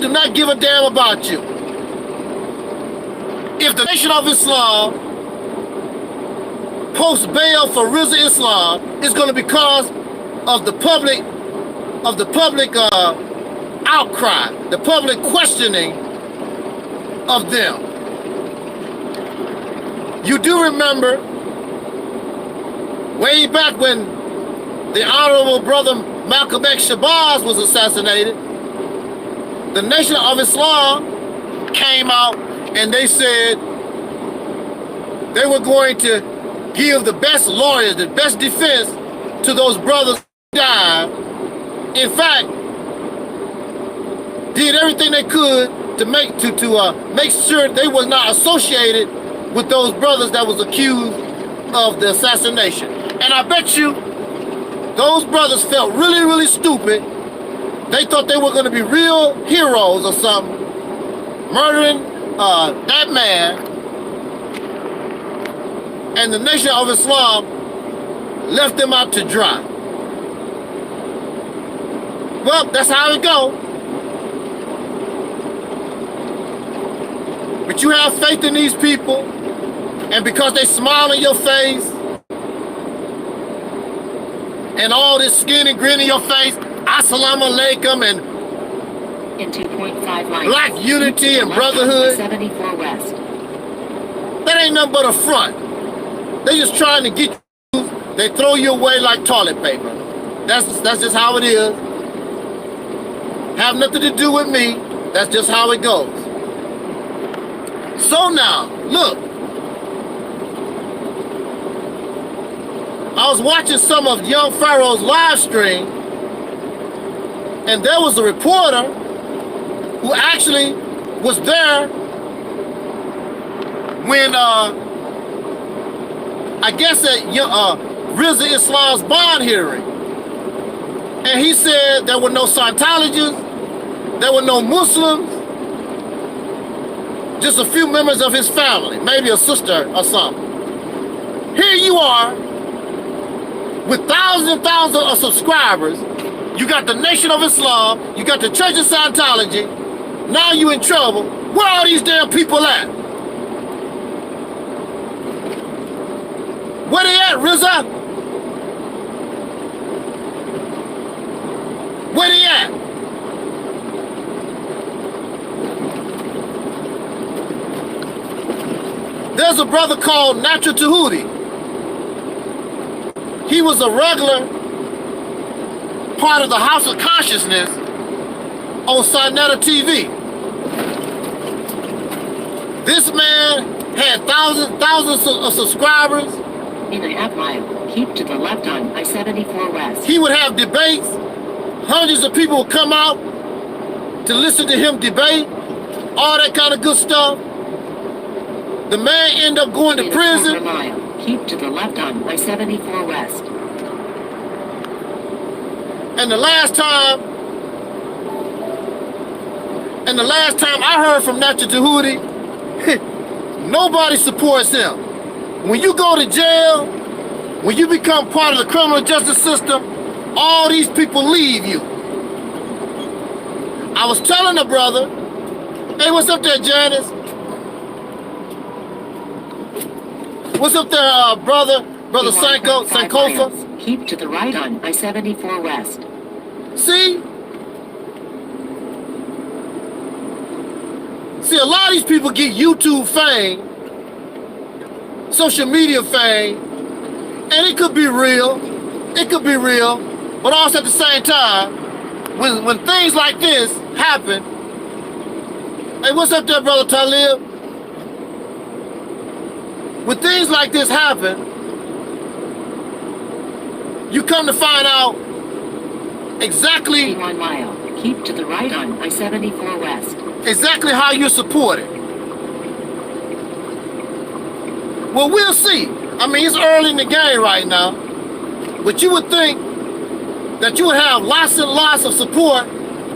do not give a damn about you. If the Nation of Islam posts bail for Rizza Islam, it's going to be because of the public outcry, the public questioning of them. You do remember way back when the Honorable Brother Malcolm X Shabazz was assassinated, the Nation of Islam came out and they said they were going to give the best lawyers, the best defense to those brothers who died. In fact, did everything they could to make sure they was not associated with those brothers that was accused of the assassination. And I bet you those brothers felt really, really stupid. They thought they were going to be real heroes or something, murdering that man. And the Nation of Islam left them out to dry. Well, that's how it go. But you have faith in these people, and because they smile in your face, and all this skin and grin in your face, assalamu alaikum, and in 2.5 miles, black unity and brotherhood, 74 West. That ain't nothing but a front. They just trying to get you, they throw you away like toilet paper. That's just how it is. Have nothing to do with me. That's just how it goes. So now, look. I was watching some of Young Pharaoh's live stream, and there was a reporter who actually was there when, I guess at Rizza Islam's bond hearing. And he said there were no Scientologists, there were no Muslims, just a few members of his family, maybe a sister or something. Here you are, with thousands and thousands of subscribers. You got the Nation of Islam, you got the Church of Scientology. Now you in trouble. Where are these damn people at? Where they at, Rizza? Where they at? There's a brother called Natural Tahuti. He was a regular part of the House of Consciousness on Sinetta TV. This man had thousands of subscribers. In a half mile, keep to the left on I-74 West. He would have debates. Hundreds of people would come out to listen to him debate. All that kind of good stuff. The man ended up going to prison. In a quarter mile, keep to the left on I-74 West. And the last time I heard from Natural Tahuti, nobody supports him. When you go to jail, when you become part of the criminal justice system, all these people leave you. I was telling the brother, hey, what's up there, Janice? What's up there, brother Sankofa? Keep to the right on I-74 West. See, a lot of these people get YouTube fame, social media fame, and it could be real, but also at the same time, when things like this happen, hey, what's up there, brother Taalik? When things like this happen, you come to find out exactly 1 mile, keep to the right on I-74 West. Exactly how you're supported. Well, we'll see. I mean, it's early in the game right now, but you would think that you would have lots and lots of support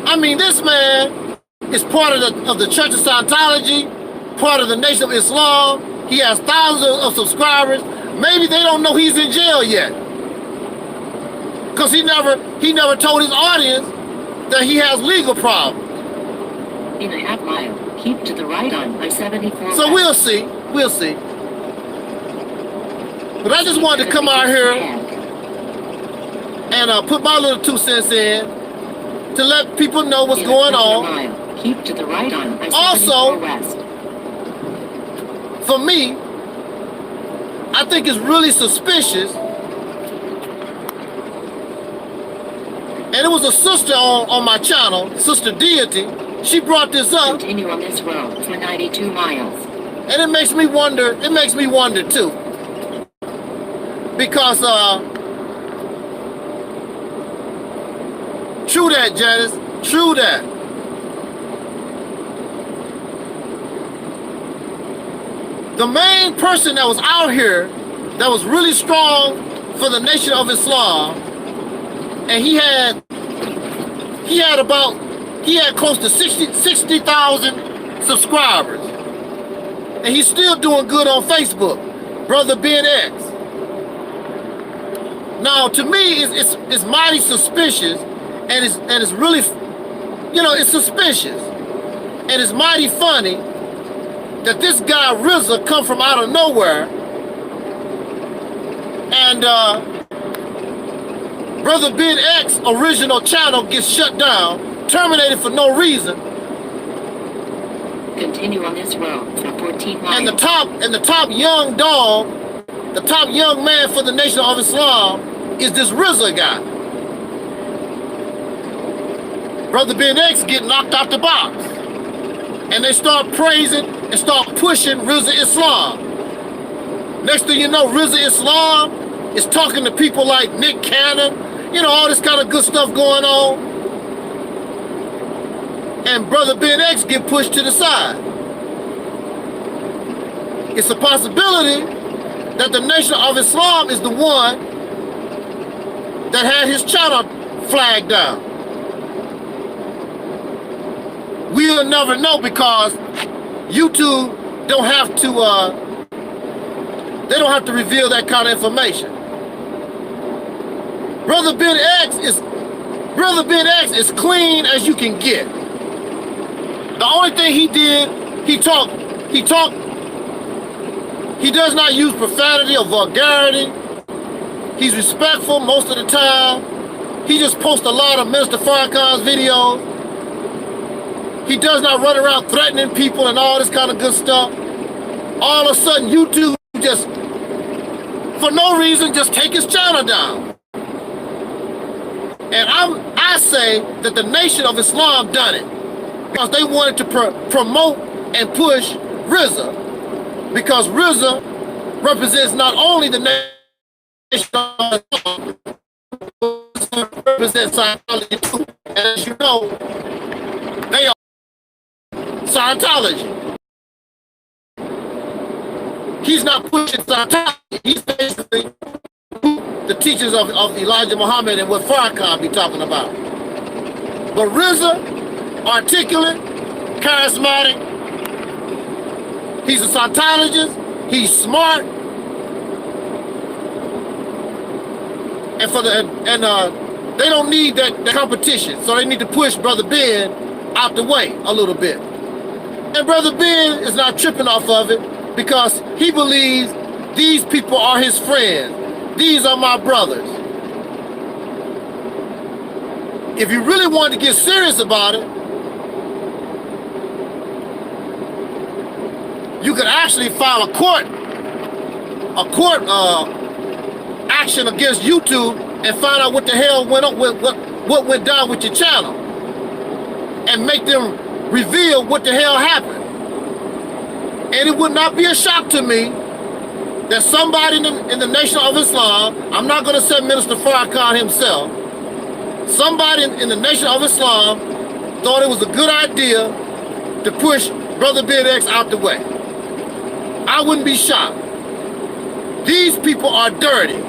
I mean, this man is part of the Church of Scientology, part of the Nation of Islam. He has thousands of subscribers. Maybe they don't know he's in jail yet, because he never told his audience that he has legal problems. In a half mile, keep to the right on I-74. So we'll see. We'll see. But I just wanted to come out here and put my little 2 cents in to let people know what's going on. Keep to the right on I-74 also, west. For me, I think it's really suspicious. And it was a sister on my channel, Sister Deity. She brought this up. Continue on this road for 92 miles. And it makes me wonder, too. Because, true that, Janice, true that. The main person that was out here that was really strong for the Nation of Islam, and he had close to 60,000 subscribers. And he's still doing good on Facebook, Brother Ben X. Now, to me, it's mighty suspicious, and it's really, it's suspicious, and it's mighty funny that this guy Rizza come from out of nowhere, and Brother Ben X original channel gets shut down, terminated for no reason. Continue on this road for 14 miles. And the top young dog, the top young man for the Nation of Islam is this Rizza guy. Brother Ben X get knocked out the box. And they start praising and start pushing Rizza Islam. Next thing you know, Rizza Islam is talking to people like Nick Cannon, all this kind of good stuff going on. And Brother Ben X get pushed to the side. It's a possibility that the Nation of Islam is the one that had his channel flagged down. We'll never know, because YouTube don't have to reveal that kind of information. Brother Ben X is clean as you can get. The only thing he did, he talked. He does not use profanity or vulgarity. He's respectful most of the time. He just posts a lot of Minister Farrakhan's videos. He does not run around threatening people and all this kind of good stuff. All of a sudden, YouTube just, for no reason, just take his channel down. And I say that the Nation of Islam done it because they wanted to promote and push Rizza, because Rizza represents not only the Nation of Islam, but represents Scientology too. And as you know, they are Scientology. He's not pushing Scientology. He's basically the teachings of Elijah Muhammad and what Farrakhan be talking about. But Rizza, articulate, charismatic, he's a Scientologist, he's smart, and they don't need that competition, so they need to push Brother Ben out the way a little bit. And Brother Ben is not tripping off of it, because he believes these people are his friends. These are my brothers. If you really wanted to get serious about it, you could actually file a court action against YouTube and find out what the hell went on, what went down with your channel, and make them reveal what the hell happened. And it would not be a shock to me that somebody in the Nation of Islam, I'm not going to say Minister Farrakhan himself, somebody in the Nation of Islam thought it was a good idea to push Brother Ben X out the way. I wouldn't be shocked. These people are dirty.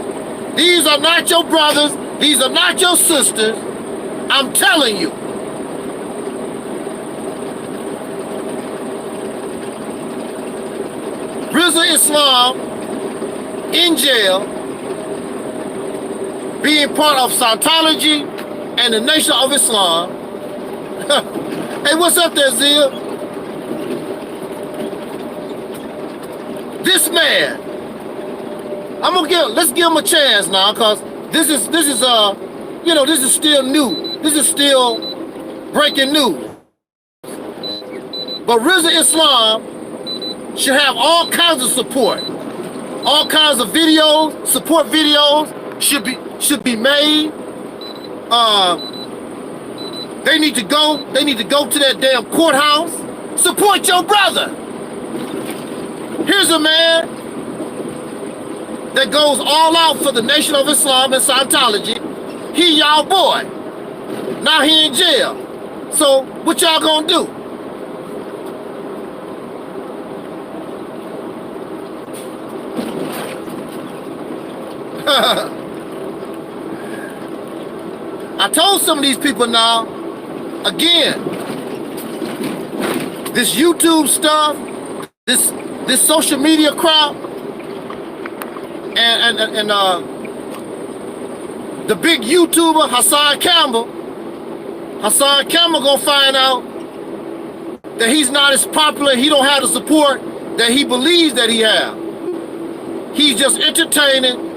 These are not your brothers. These are not your sisters. I'm telling you. Rizza Islam in jail, being part of Scientology and the Nation of Islam. Hey, what's up there, Zia? This man, let's give him a chance now, cause this is you know, this is still new. This is still breaking news. But Rizza Islam should have all kinds of support. All kinds of videos, support videos should be made. They need to go to that damn courthouse. Support your brother. Here's a man that goes all out for the Nation of Islam and Scientology. He y'all boy. Now he in jail. So what y'all gonna do? I told some of these people now, again, this YouTube stuff, this social media crowd, and the big YouTuber Hassan Campbell gonna find out that he's not as popular, he don't have the support that he believes that he has. He's just entertaining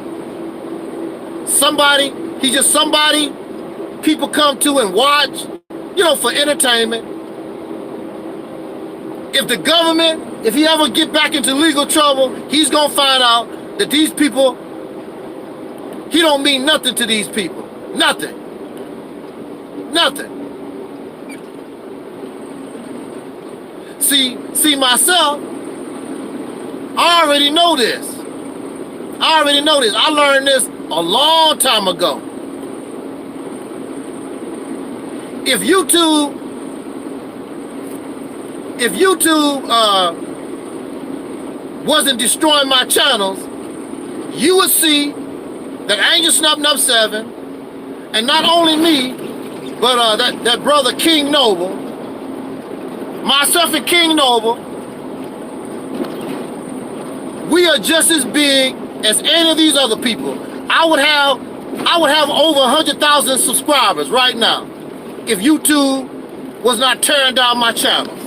somebody, he's just somebody people come to and watch, you know, for entertainment. If the government, if he ever get back into legal trouble, he's gonna find out that these people, he don't mean nothing to these people. Nothing. Nothing. See myself, I already know this. I learned this a long time ago. If YouTube wasn't destroying my channels, you would see that Angel Snub 7, and not only me, but that brother King Noble, myself and King Noble, we are just as big as any of these other people. I would have over 100,000 subscribers right now if YouTube was not tearing down my channels.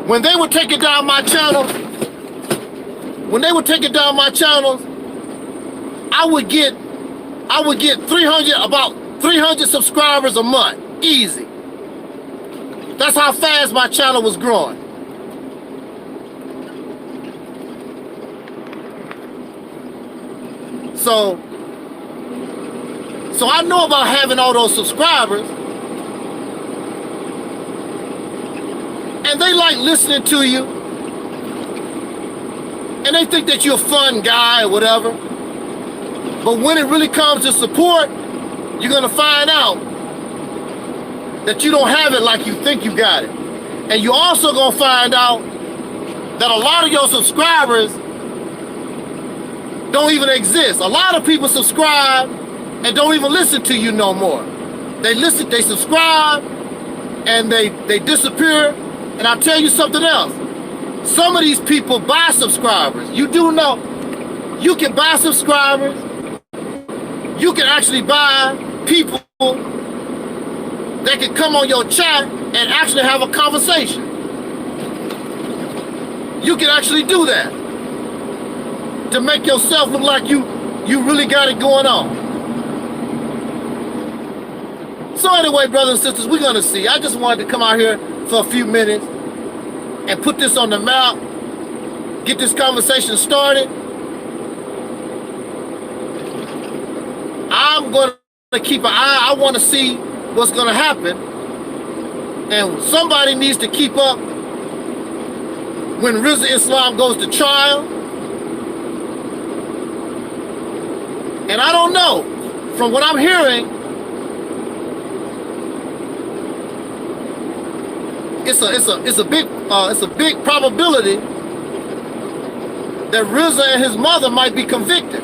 When they were taking down my channels, I would get about 300 subscribers a month, easy. That's how fast my channel was growing. So I know about having all those subscribers, and they like listening to you, and they think that you're a fun guy or whatever. But when it really comes to support, you're gonna find out that you don't have it like you think you got it. And you're also gonna find out that a lot of your subscribers don't even exist. A lot of people subscribe and don't even listen to you no more. They subscribe, and they disappear. And I'll tell you something else. Some of these people buy subscribers. You do know, you can buy subscribers. You can actually buy people that can come on your chat and actually have a conversation. You can actually do that to make yourself look like you really got it going on. So anyway, brothers and sisters, we're gonna see. I just wanted to come out here for a few minutes and put this on the map, get this conversation started. I'm gonna keep an eye. I want to see what's gonna happen, and somebody needs to keep up when Rizza Islam goes to trial. And I don't know, from what I'm hearing, it's a big probability that Rizza and his mother might be convicted.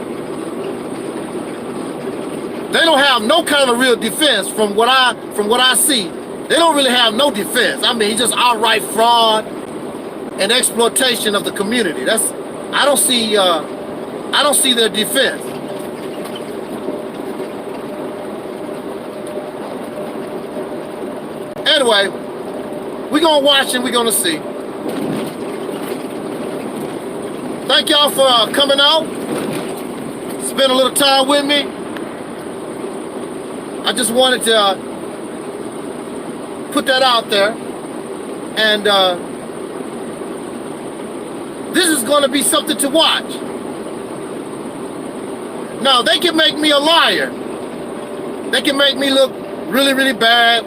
They don't have no kind of real defense from what I see. They don't really have no defense. I mean, it's just outright fraud. and exploitation of the community. I don't see their defense. Anyway, we're gonna watch and we're gonna see. Thank y'all for coming out, spend a little time with me. I just wanted to put that out there, and this is going to be something to watch. Now, they can make me a liar. They can make me look really, really bad.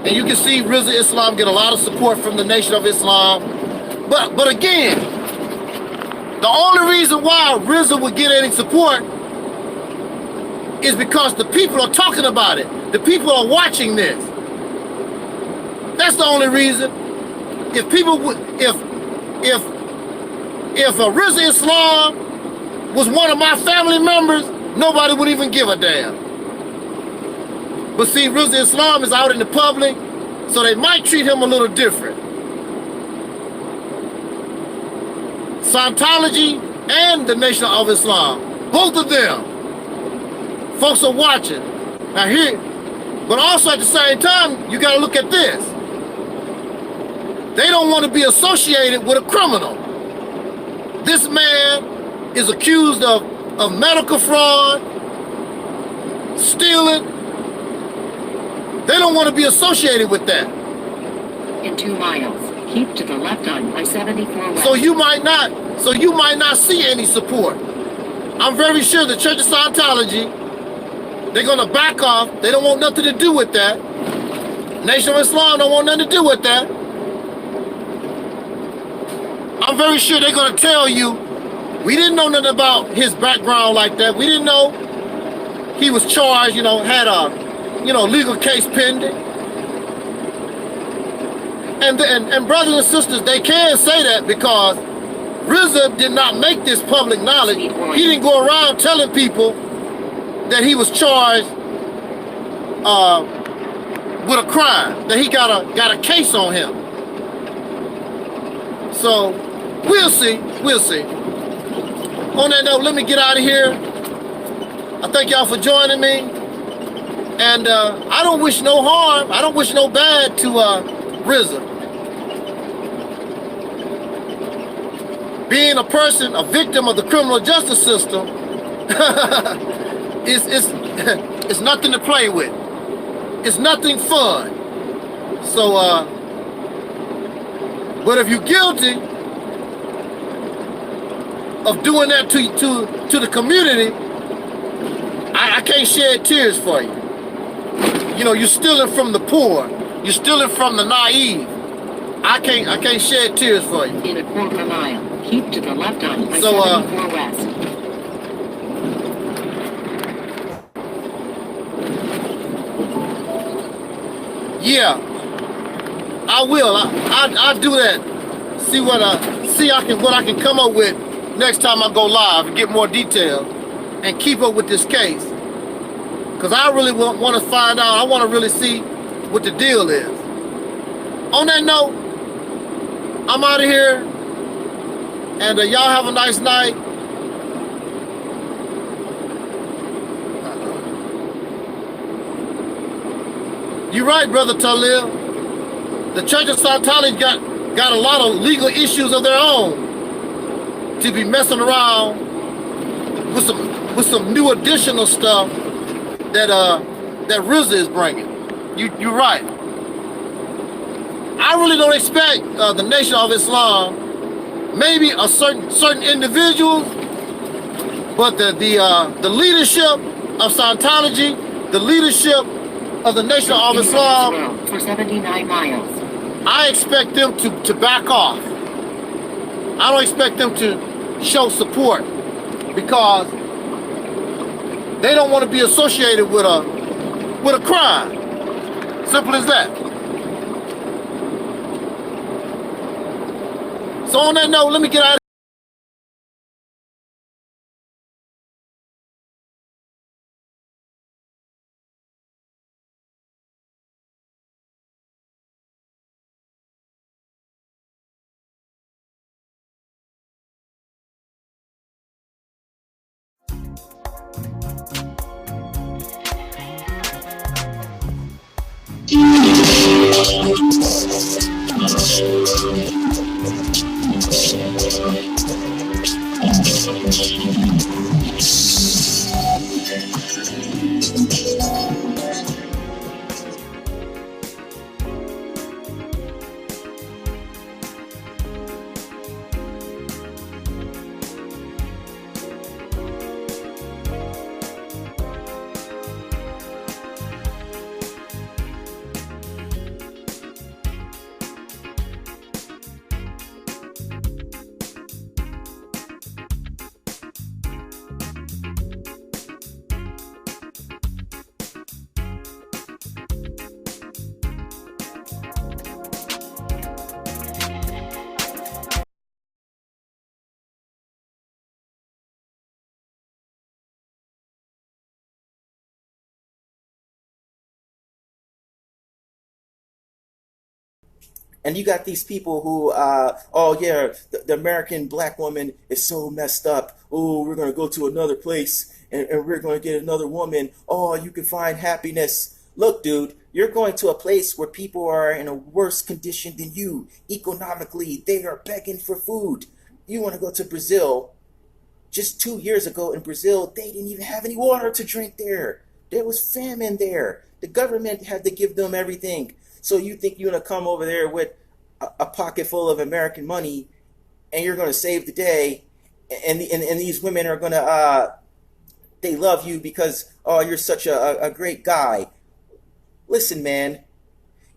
And you can see Rizza Islam get a lot of support from the Nation of Islam. But again, the only reason why Rizza would get any support is because the people are talking about it. The people are watching this. That's the only reason. If people would, if Rizza Islam was one of my family members, nobody would even give a damn. But see, Rizza Islam is out in the public, so they might treat him a little different. Scientology and the Nation of Islam, both of them, folks are watching. Now here, but also at the same time, you gotta look at this. They don't want to be associated with a criminal. This man is accused of medical fraud, stealing. They don't want to be associated with that. In 2 miles, keep to the left on I-74 West. So you might not see any support. I'm very sure the Church of Scientology, they're gonna back off. They don't want nothing to do with that. Nation of Islam don't want nothing to do with that. I'm very sure they're gonna tell you, we didn't know nothing about his background like that. We didn't know he was charged, had a, legal case pending. And brothers and sisters, they can say that because Rizza did not make this public knowledge. He didn't go around telling people that he was charged with a crime, that he got a case on him. So we'll see. On that note, let me get out of here. I thank y'all for joining me. And I don't wish no harm. I don't wish no bad to Rizza. Being a person, a victim of the criminal justice system, it's nothing to play with. It's nothing fun. So, but if you're guilty of doing that to the community, I can't shed tears for you. You're stealing from the poor. You're stealing from the naive. I can't shed tears for you. In a quarter mile, keep to the left on I-74 West. Yeah, I will. I'll do that. See what I can come up with next time I go live and get more detail and keep up with this case. Because I really want to find out. I want to really see what the deal is. On that note, I'm out of here. And y'all have a nice night. You're right, Brother Taalik. The Church of Scientology got a lot of legal issues of their own to be messing around with some new additional stuff that Rizza is bringing. You're right. I really don't expect the Nation of Islam, maybe a certain individuals, but the leadership of Scientology, the leadership of the Nation of Islam, for 79 miles. I expect them to back off. I don't expect them to show support because they don't want to be associated with a crime. Simple as that. So on that note, let me get out of And you got these people who, oh yeah, the American black woman is so messed up. Oh, we're going to go to another place and we're going to get another woman. Oh, you can find happiness. Look, dude, you're going to a place where people are in a worse condition than you. Economically, they are begging for food. You want to go to Brazil. Just 2 years ago in Brazil, they didn't even have any water to drink there. There was famine there. The government had to give them everything. So you think you're going to come over there with a pocket full of American money and you're going to save the day, and these women are going to, they love you because, oh, you're such a great guy. Listen, man,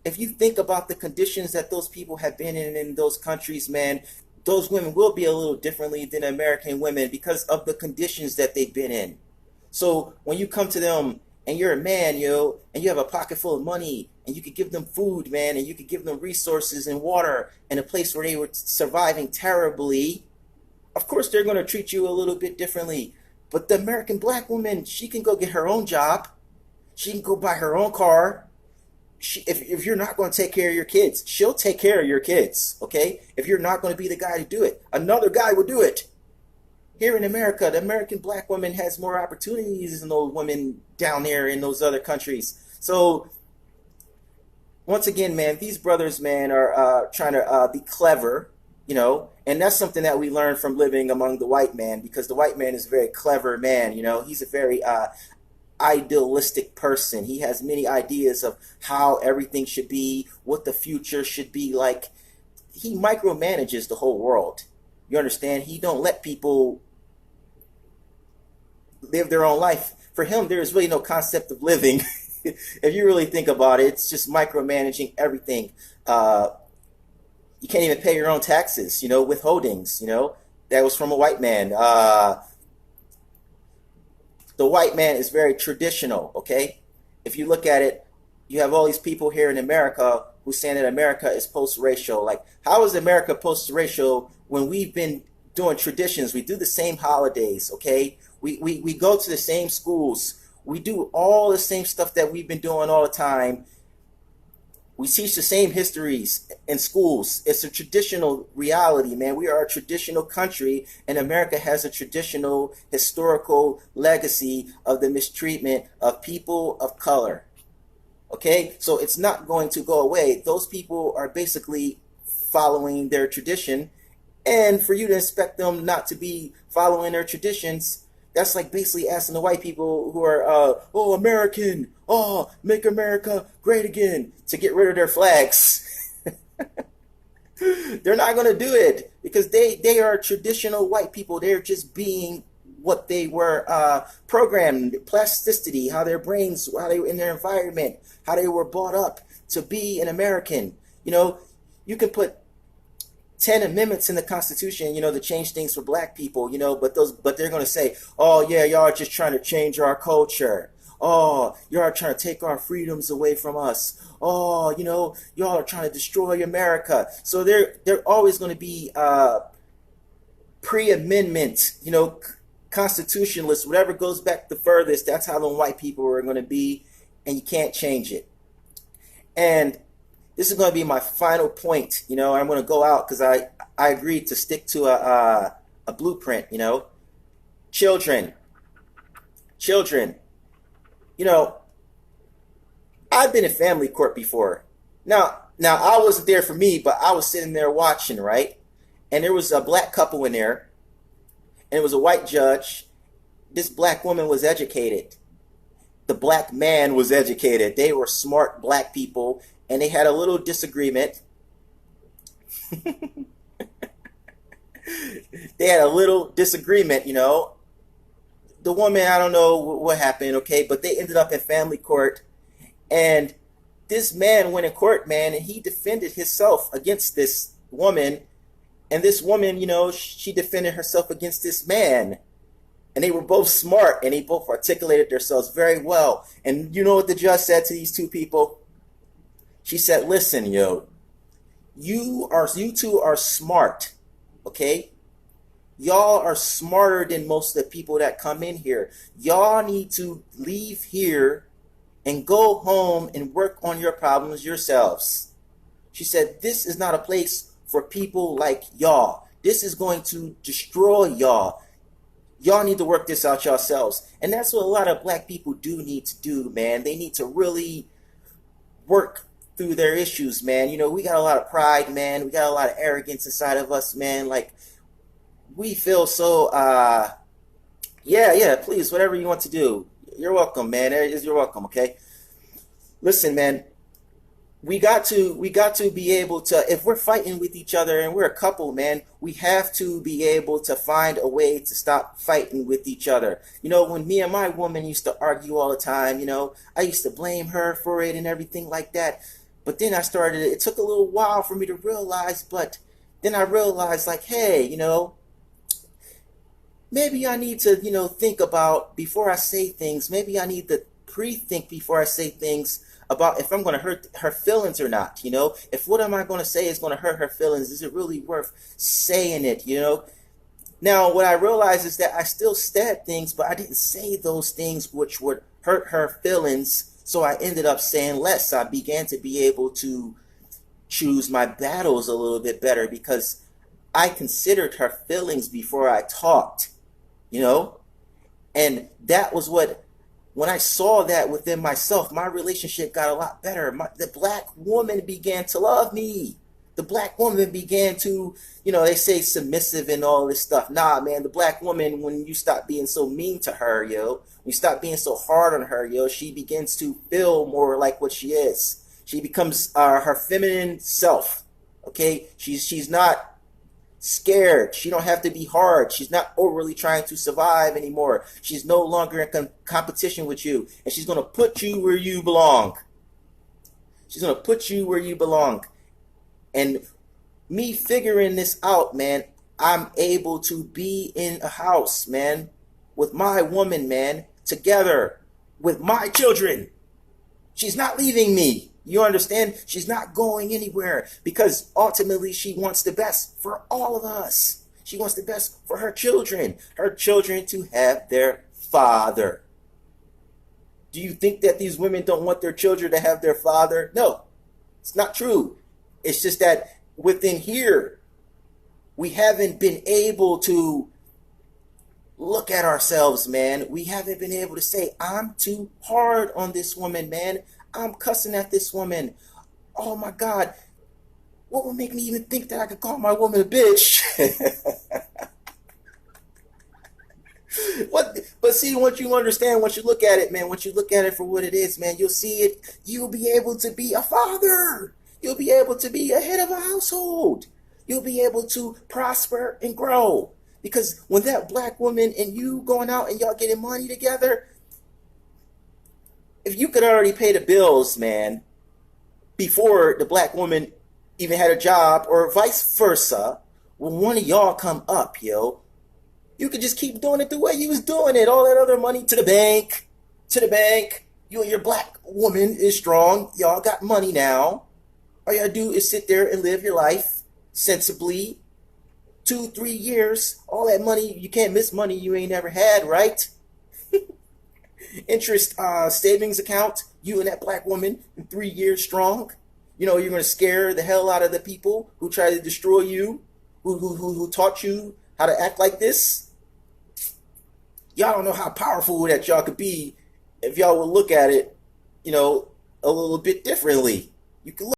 if you think about the conditions that those people have been in those countries, man, those women will be a little differently than American women because of the conditions that they've been in. So when you come to them and you're a man, yo, and you have a pocket full of money, and you could give them food, man, and you could give them resources and water in a place where they were surviving terribly, of course they're going to treat you a little bit differently. But the American black woman, she can go get her own job. She can go buy her own car. If you're not going to take care of your kids, she'll take care of your kids, okay? If you're not going to be the guy to do it, another guy will do it. Here in America, the American black woman has more opportunities than those women down there in those other countries. So, once again, man, these brothers, man, are trying to be clever, you know, and that's something that we learn from living among the white man, because the white man is a very clever man, you know. He's a very idealistic person. He has many ideas of how everything should be, what the future should be like. He micromanages the whole world. You understand? He don't let people live their own life. For him, there is really no concept of living. If you really think about it, it's just micromanaging everything. You can't even pay your own taxes, you know, withholdings, you know. That was from a white man. The white man is very traditional, okay? If you look at it, you have all these people here in America who saying that America is post-racial. Like, how is America post-racial when we've been doing traditions? We do the same holidays, okay? We go to the same schools. We do all the same stuff that we've been doing all the time. We teach the same histories in schools. It's a traditional reality, man. We are a traditional country, and America has a traditional historical legacy of the mistreatment of people of color. Okay, so it's not going to go away. Those people are basically following their tradition, and for you to expect them not to be following their traditions, that's like basically asking the white people who are, oh, American, oh, make America great again, to get rid of their flags. They're not going to do it because they are traditional white people. They're just being what they were programmed, plasticity, how their brains, how they were in their environment, how they were brought up to be an American. You know, you can put 10 amendments in the Constitution, you know, to change things for black people, you know, but they're going to say, oh yeah, y'all are just trying to change our culture. Oh, y'all are trying to take our freedoms away from us. Oh, you know, y'all are trying to destroy America. So they're always going to be pre-amendment, you know, constitutionalists, whatever goes back the furthest. That's how the white people are going to be, and you can't change it. And this is going to be my final point. You know, I'm going to go out because I agreed to stick to a blueprint. You know, children. You know, I've been in family court before. Now I wasn't there for me, but I was sitting there watching, right? And there was a black couple in there, and it was a white judge. This black woman was educated. The black man was educated. They were smart black people, and they had a little disagreement. They had a little disagreement, you know. The woman, I don't know what happened, okay, but they ended up in family court, and this man went in court, man, and he defended himself against this woman, and this woman, you know, she defended herself against this man, and they were both smart, and they both articulated themselves very well. And you know what the judge said to these two people? She said, listen, yo, you two are smart, okay? Y'all are smarter than most of the people that come in here. Y'all need to leave here and go home and work on your problems yourselves. She said, this is not a place for people like y'all. This is going to destroy y'all. Y'all need to work this out yourselves. And that's what a lot of black people do need to do, man. They need to really work through their issues, man. You know, we got a lot of pride, man. We got a lot of arrogance inside of us, man. Like, we feel so, yeah, please, whatever you want to do. You're welcome, man. You're welcome, okay? Listen, man, we got to be able to, if we're fighting with each other and we're a couple, man, we have to be able to find a way to stop fighting with each other. You know, when me and my woman used to argue all the time, you know, I used to blame her for it and everything like that. But then it took a little while for me to realize, but then I realized, like, hey, you know, maybe I need to, you know, think about before I say things. Maybe I need to pre-think before I say things about if I'm going to hurt her feelings or not, you know. If what am I going to say is going to hurt her feelings, is it really worth saying it, you know? Now, what I realized is that I still said things, but I didn't say those things which would hurt her feelings, so I ended up saying less. I began to be able to choose my battles a little bit better because I considered her feelings before I talked. You know, and that was when I saw that within myself, my relationship got a lot better. The black woman began to love me. The black woman began to, you know, they say submissive and all this stuff. Nah, man, the black woman, when you stop being so mean to her, yo, when you stop being so hard on her, yo, she begins to feel more like what she is. She becomes her feminine self, okay? She's not scared. She don't have to be hard. She's not overly trying to survive anymore. She's no longer in competition with you, and she's going to put you where you belong. She's going to put you where you belong. And me figuring this out, man, I'm able to be in a house, man, with my woman, man, together with my children. She's not leaving me. You understand? She's not going anywhere because ultimately she wants the best for all of us. She wants the best for her children to have their father. Do you think that these women don't want their children to have their father? No, it's not true. It's just that within here, we haven't been able to look at ourselves, man. We haven't been able to say, I'm too hard on this woman, man. I'm cussing at this woman. Oh my God. What would make me even think that I could call my woman a bitch? But see, once you understand, once you look at it, man, once you look at it for what it is, man, you'll see it. You'll be able to be a father. You'll be able to be a head of a household. You'll be able to prosper and grow. Because when that black woman and you going out and y'all getting money together, if you could already pay the bills, man, before the black woman even had a job, or vice versa, when one of y'all come up, yo, you could just keep doing it the way you was doing it. All that other money to the bank, You and your black woman is strong. Y'all got money now. All you gotta do is sit there and live your life sensibly. 2-3 years, all that money, you can't miss money you ain't never had, right? Interest savings account, you and that black woman in 3 years strong. You know, you're going to scare the hell out of the people who try to destroy you, who taught you how to act like this. Y'all don't know how powerful that y'all could be if y'all would look at it, you know, a little bit differently. You can look